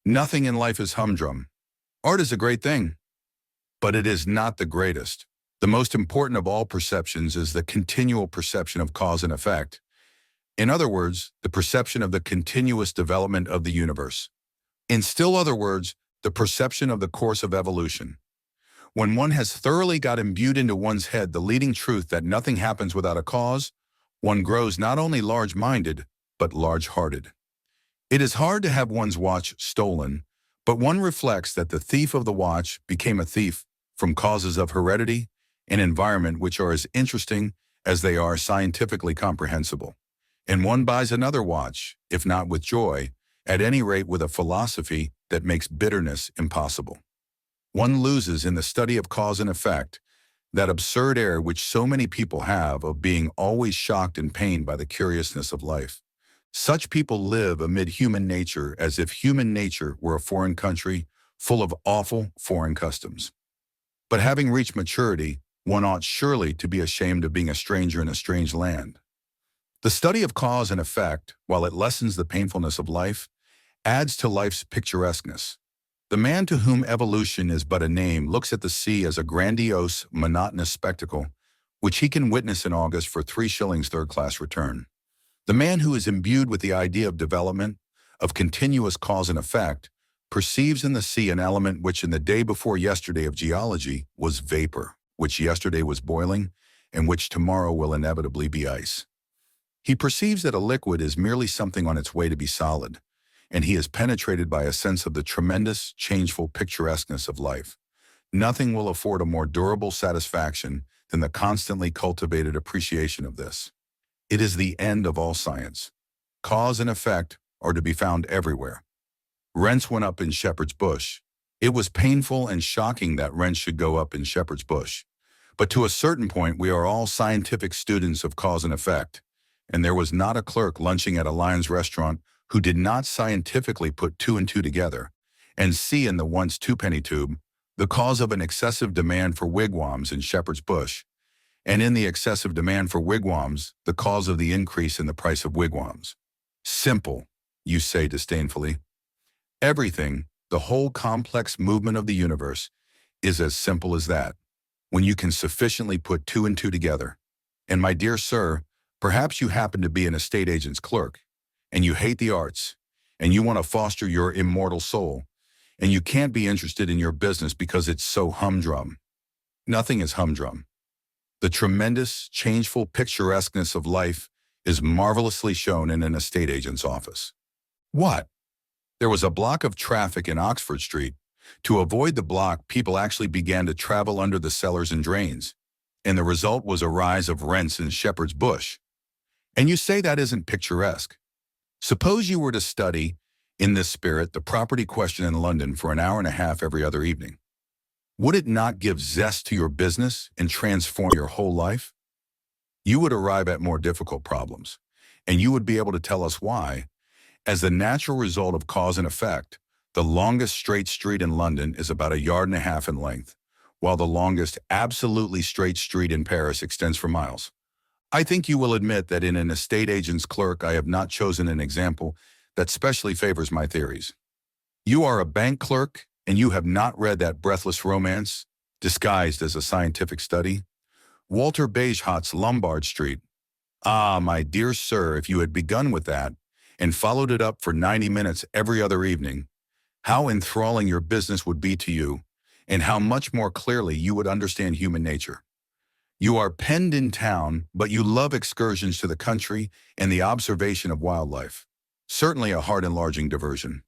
Nothing in life is humdrum. Art is a great thing, but it is not the greatest. The most important of all perceptions is the continual perception of cause and effect. In other words, the perception of the continuous development of the universe. In still other words, the perception of the course of evolution. When one has thoroughly got imbued into one's head the leading truth that nothing happens without a cause, one grows not only large-minded, but large-hearted. It is hard to have one's watch stolen, but one reflects that the thief of the watch became a thief from causes of heredity and environment which are as interesting as they are scientifically comprehensible. And one buys another watch, if not with joy, at any rate with a philosophy that makes bitterness impossible. One loses in the study of cause and effect that absurd air which so many people have of being always shocked and pained by the curiousness of life. Such people live amid human nature as if human nature were a foreign country full of awful foreign customs. But having reached maturity, one ought surely to be ashamed of being a stranger in a strange land. The study of cause and effect, while it lessens the painfulness of life, adds to life's picturesqueness. The man to whom evolution is but a name looks at the sea as a grandiose, monotonous spectacle, which he can witness in August for 3 shillings third-class return. The man who is imbued with the idea of development, of continuous cause and effect, perceives in the sea an element which in the day before yesterday of geology was vapor, which yesterday was boiling, and which tomorrow will inevitably be ice. He perceives that a liquid is merely something on its way to be solid, and he is penetrated by a sense of the tremendous, changeful picturesqueness of life. Nothing will afford a more durable satisfaction than the constantly cultivated appreciation of this. It is the end of all science. Cause and effect are to be found everywhere. Rents went up in Shepherd's Bush. It was painful and shocking that rents should go up in Shepherd's Bush. But to a certain point, we are all scientific students of cause and effect, and there was not a clerk lunching at a Lyons restaurant who did not scientifically put 2 and 2 together and see in the once 2-penny tube the cause of an excessive demand for wigwams in Shepherd's Bush, and in the excessive demand for wigwams, the cause of the increase in the price of wigwams. Simple, you say disdainfully. Everything, the whole complex movement of the universe, is as simple as that, when you can sufficiently put 2 and 2 together. And my dear sir, perhaps you happen to be an estate agent's clerk, and you hate the arts, and you want to foster your immortal soul, and you can't be interested in your business because it's so humdrum. Nothing is humdrum. The tremendous, changeful picturesqueness of life is marvelously shown in an estate agent's office. What? There was a block of traffic in Oxford Street. To avoid the block, people actually began to travel under the cellars and drains, and the result was a rise of rents in Shepherd's Bush. And you say that isn't picturesque. Suppose you were to study, in this spirit, the property question in London for an hour and a half every other evening. Would it not give zest to your business and transform your whole life? You would arrive at more difficult problems, and you would be able to tell us why, as the natural result of cause and effect, the longest straight street in London is about 1.5 yards in length, while the longest absolutely straight street in Paris extends for miles. I think you will admit that in an estate agent's clerk, I have not chosen an example that specially favors my theories. You are a bank clerk, and you have not read that breathless romance, disguised as a scientific study. Walter Bagehot's Lombard Street. Ah, my dear sir, if you had begun with that and followed it up for 90 minutes every other evening, how enthralling your business would be to you, and how much more clearly you would understand human nature. You are penned in town, but you love excursions to the country and the observation of wildlife. Certainly a heart-enlarging diversion.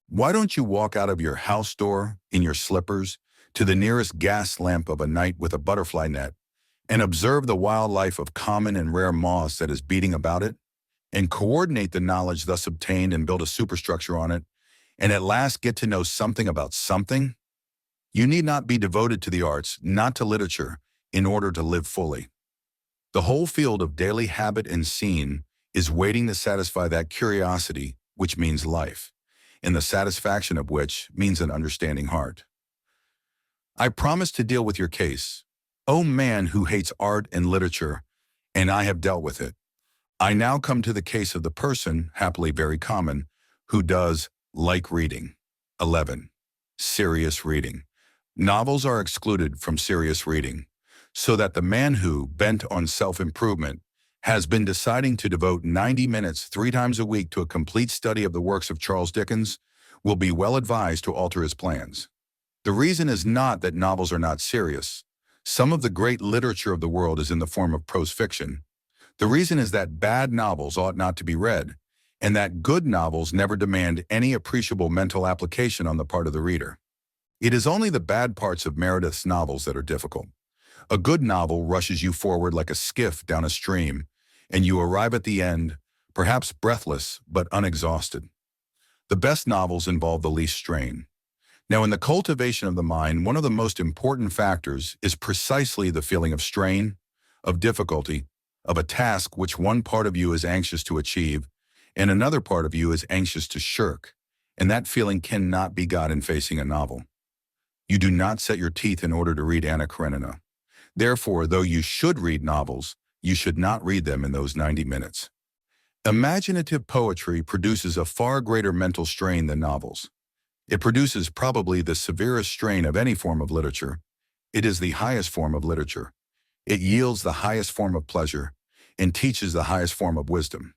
Why don't you walk out of your house door in your slippers to the nearest gas lamp of a night with a butterfly net and observe the wildlife of common and rare moths that is beating about it, and coordinate the knowledge thus obtained and build a superstructure on it, and at last get to know something about something? You need not be devoted to the arts, not to literature, in order to live fully. The whole field of daily habit and scene is waiting to satisfy that curiosity, which means life, and the satisfaction of which means an understanding heart. I promise to deal with your case, O man who hates art and literature, and I have dealt with it. I now come to the case of the person, happily very common, who does like reading. 11. Serious reading. Novels are excluded from serious reading, so that the man who, bent on self-improvement, has been deciding to devote 90 minutes 3 times a week to a complete study of the works of Charles Dickens will be well advised to alter his plans. The reason is not that novels are not serious. Some of the great literature of the world is in the form of prose fiction. The reason is that bad novels ought not to be read, and that good novels never demand any appreciable mental application on the part of the reader. It is only the bad parts of Meredith's novels that are difficult. A good novel rushes you forward like a skiff down a stream, and you arrive at the end, perhaps breathless but unexhausted. The best novels involve the least strain. Now, in the cultivation of the mind, one of the most important factors is precisely the feeling of strain, of difficulty, of a task which one part of you is anxious to achieve, and another part of you is anxious to shirk, and that feeling cannot be got in facing a novel. You do not set your teeth in order to read Anna Karenina. Therefore, though you should read novels, you should not read them in those 90 minutes. Imaginative poetry produces a far greater mental strain than novels. It produces probably the severest strain of any form of literature. It is the highest form of literature. It yields the highest form of pleasure and teaches the highest form of wisdom.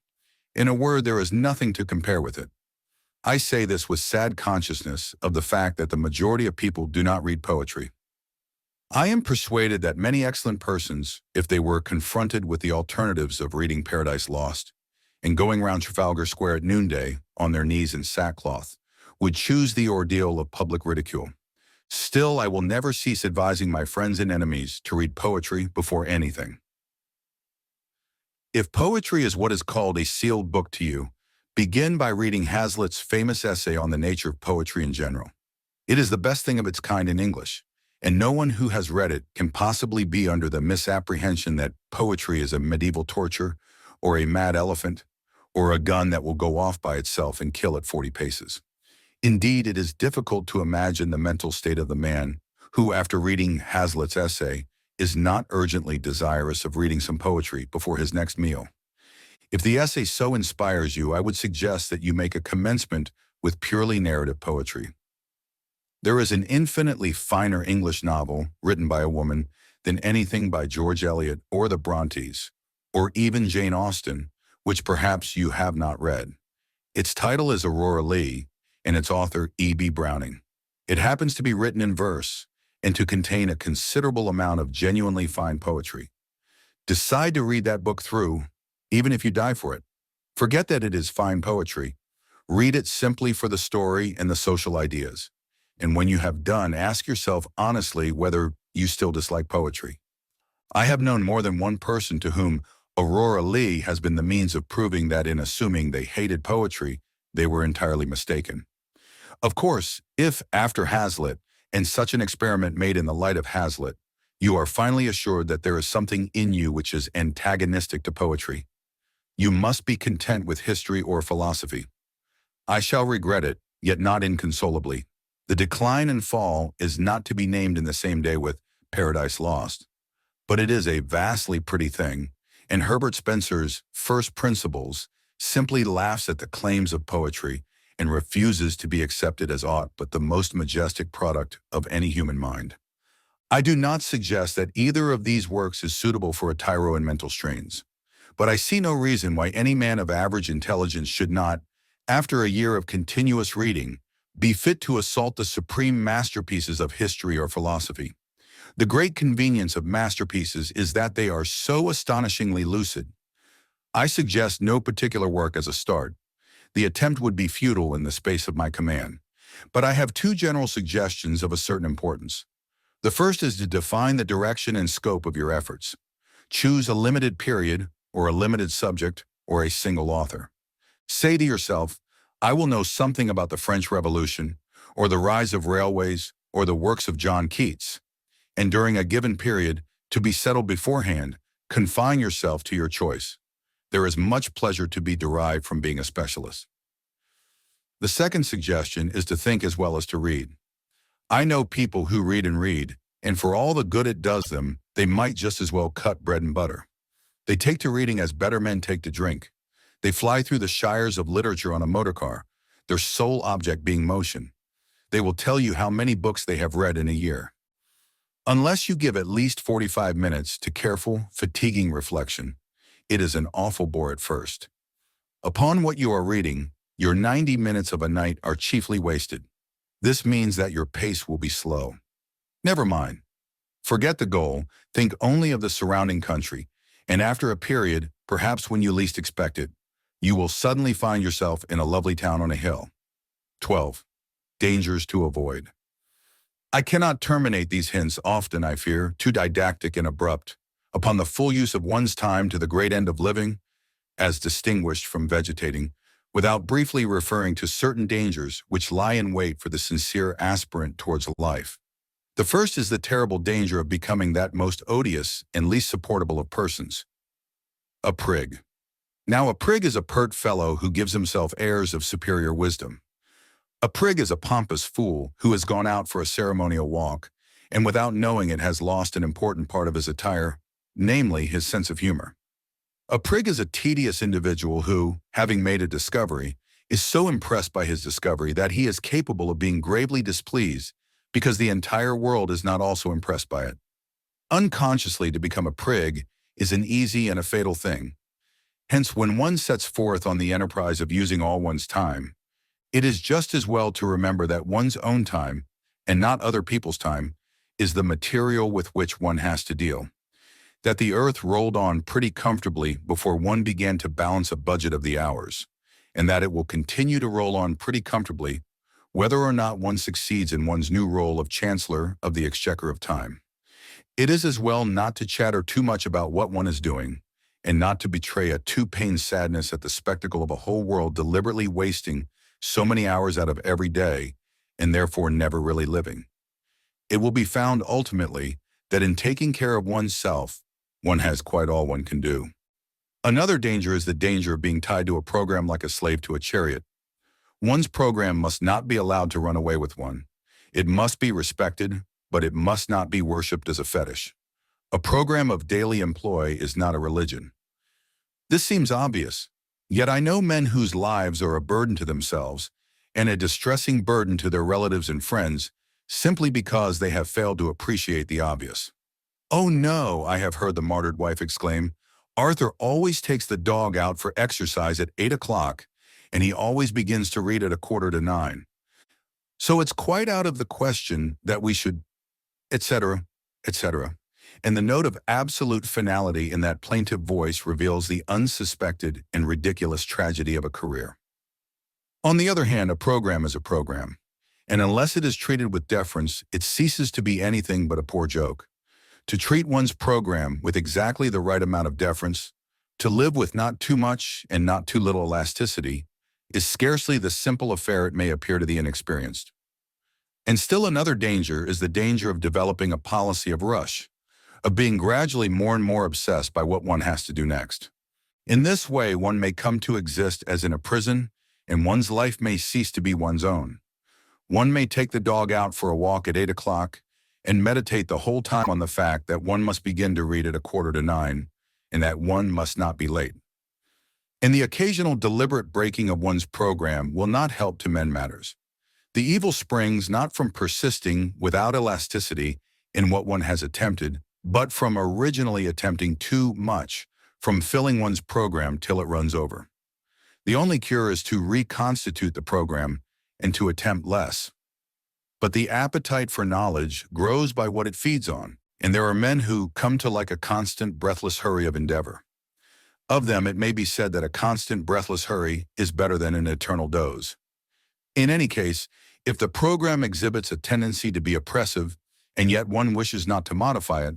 In a word, there is nothing to compare with it. I say this with sad consciousness of the fact that the majority of people do not read poetry. I am persuaded that many excellent persons, if they were confronted with the alternatives of reading Paradise Lost and going round Trafalgar Square at noonday on their knees in sackcloth, would choose the ordeal of public ridicule. Still, I will never cease advising my friends and enemies to read poetry before anything. If poetry is what is called a sealed book to you, begin by reading Hazlitt's famous essay on the nature of poetry in general. It is the best thing of its kind in English, and no one who has read it can possibly be under the misapprehension that poetry is a medieval torture, or a mad elephant, or a gun that will go off by itself and kill at 40 paces. Indeed, it is difficult to imagine the mental state of the man who, after reading Hazlitt's essay, is not urgently desirous of reading some poetry before his next meal. If the essay so inspires you, I would suggest that you make a commencement with purely narrative poetry. There is an infinitely finer English novel written by a woman than anything by George Eliot or the Brontes, or even Jane Austen, which perhaps you have not read. Its title is Aurora Leigh, and its author E.B. Browning. It happens to be written in verse and to contain a considerable amount of genuinely fine poetry. Decide to read that book through, even if you die for it. Forget that it is fine poetry. Read it simply for the story and the social ideas. And when you have done, ask yourself honestly whether you still dislike poetry. I have known more than one person to whom Aurora Leigh has been the means of proving that in assuming they hated poetry, they were entirely mistaken. Of course, if, after Hazlitt, and such an experiment made in the light of Hazlitt, you are finally assured that there is something in you which is antagonistic to poetry, you must be content with history or philosophy. I shall regret it, yet not inconsolably. The decline and fall is not to be named in the same day with Paradise Lost, but it is a vastly pretty thing, and Herbert Spencer's First Principles simply laughs at the claims of poetry and refuses to be accepted as aught but the most majestic product of any human mind. I do not suggest that either of these works is suitable for a tyro in mental strains, but I see no reason why any man of average intelligence should not, after a year of continuous reading, be fit to assault the supreme masterpieces of history or philosophy. The great convenience of masterpieces is that they are so astonishingly lucid. I suggest no particular work as a start. The attempt would be futile in the space of my command. But I have two general suggestions of a certain importance. The first is to define the direction and scope of your efforts. Choose a limited period, or a limited subject, or a single author. Say to yourself, I will know something about the French Revolution, or the rise of railways, or the works of John Keats. And during a given period, to be settled beforehand, confine yourself to your choice. There is much pleasure to be derived from being a specialist. The second suggestion is to think as well as to read. I know people who read, and for all the good it does them, they might just as well cut bread and butter. They take to reading as better men take to drink. They fly through the shires of literature on a motor car, their sole object being motion. They will tell you how many books they have read in a year. Unless you give at least 45 minutes to careful, fatiguing reflection, it is an awful bore at first. Upon what you are reading, your 90 minutes of a night are chiefly wasted. This means that your pace will be slow. Never mind. Forget the goal, think only of the surrounding country, and after a period, perhaps when you least expect it, you will suddenly find yourself in a lovely town on a hill. 12. Dangers to avoid. I cannot terminate these hints, often, I fear, too didactic and abrupt, upon the full use of one's time to the great end of living, as distinguished from vegetating, without briefly referring to certain dangers which lie in wait for the sincere aspirant towards life. The first is the terrible danger of becoming that most odious and least supportable of persons, a prig. Now, a prig is a pert fellow who gives himself airs of superior wisdom. A prig is a pompous fool who has gone out for a ceremonial walk, and without knowing it has lost an important part of his attire, namely his sense of humor. A prig is a tedious individual who, having made a discovery, is so impressed by his discovery that he is capable of being gravely displeased because the entire world is not also impressed by it. Unconsciously, to become a prig is an easy and a fatal thing. Hence, when one sets forth on the enterprise of using all one's time, it is just as well to remember that one's own time, and not other people's time, is the material with which one has to deal. That the earth rolled on pretty comfortably before one began to balance a budget of the hours, and that it will continue to roll on pretty comfortably whether or not one succeeds in one's new role of Chancellor of the Exchequer of Time. It is as well not to chatter too much about what one is doing, and not to betray a too pained sadness at the spectacle of a whole world deliberately wasting so many hours out of every day, and therefore never really living. It will be found ultimately that in taking care of oneself, one has quite all one can do. Another danger is the danger of being tied to a program like a slave to a chariot. One's program must not be allowed to run away with one. It must be respected, but it must not be worshipped as a fetish. A program of daily employ is not a religion. This seems obvious, yet I know men whose lives are a burden to themselves and a distressing burden to their relatives and friends simply because they have failed to appreciate the obvious. "Oh no," I have heard the martyred wife exclaim, "Arthur always takes the dog out for exercise at 8 o'clock, and he always begins to read at 8:45. So it's quite out of the question that we should," etc., etc. And the note of absolute finality in that plaintive voice reveals the unsuspected and ridiculous tragedy of a career. On the other hand, a program is a program, and unless it is treated with deference, it ceases to be anything but a poor joke. To treat one's program with exactly the right amount of deference, to live with not too much and not too little elasticity, is scarcely the simple affair it may appear to the inexperienced. And still another danger is the danger of developing a policy of rush, of being gradually more and more obsessed by what one has to do next. In this way, one may come to exist as in a prison, and one's life may cease to be one's own. One may take the dog out for a walk at 8 o'clock and meditate the whole time on the fact that one must begin to read at 8:45 and that one must not be late. And the occasional deliberate breaking of one's program will not help to mend matters. The evil springs not from persisting without elasticity in what one has attempted, but from originally attempting too much, from filling one's program till it runs over. The only cure is to reconstitute the program and to attempt less. But the appetite for knowledge grows by what it feeds on, and there are men who come to like a constant breathless hurry of endeavor. Of them, it may be said that a constant breathless hurry is better than an eternal doze. In any case, if the program exhibits a tendency to be oppressive, and yet one wishes not to modify it,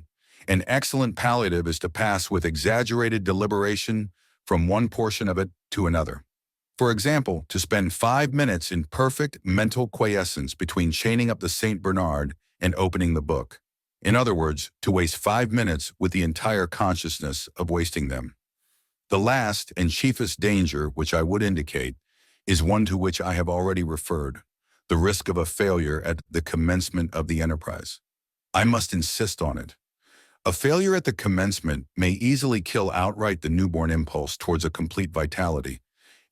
an excellent palliative is to pass with exaggerated deliberation from one portion of it to another. For example, to spend 5 minutes in perfect mental quiescence between chaining up the St. Bernard and opening the book. In other words, to waste 5 minutes with the entire consciousness of wasting them. The last and chiefest danger which I would indicate is one to which I have already referred, the risk of a failure at the commencement of the enterprise. I must insist on it. A failure at the commencement may easily kill outright the newborn impulse towards a complete vitality,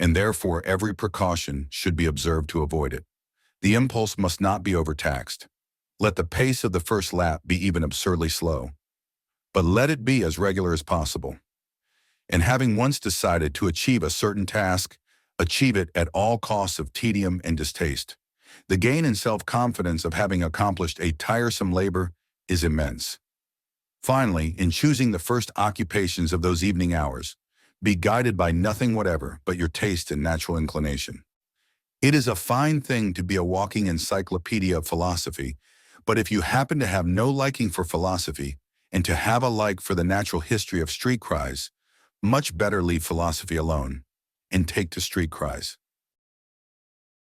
and therefore every precaution should be observed to avoid it. The impulse must not be overtaxed. Let the pace of the first lap be even absurdly slow, but let it be as regular as possible. And having once decided to achieve a certain task, achieve it at all costs of tedium and distaste. The gain in self-confidence of having accomplished a tiresome labor is immense. Finally, in choosing the first occupations of those evening hours, be guided by nothing whatever but your taste and natural inclination. It is a fine thing to be a walking encyclopedia of philosophy, but if you happen to have no liking for philosophy and to have a like for the natural history of street cries, much better leave philosophy alone and take to street cries.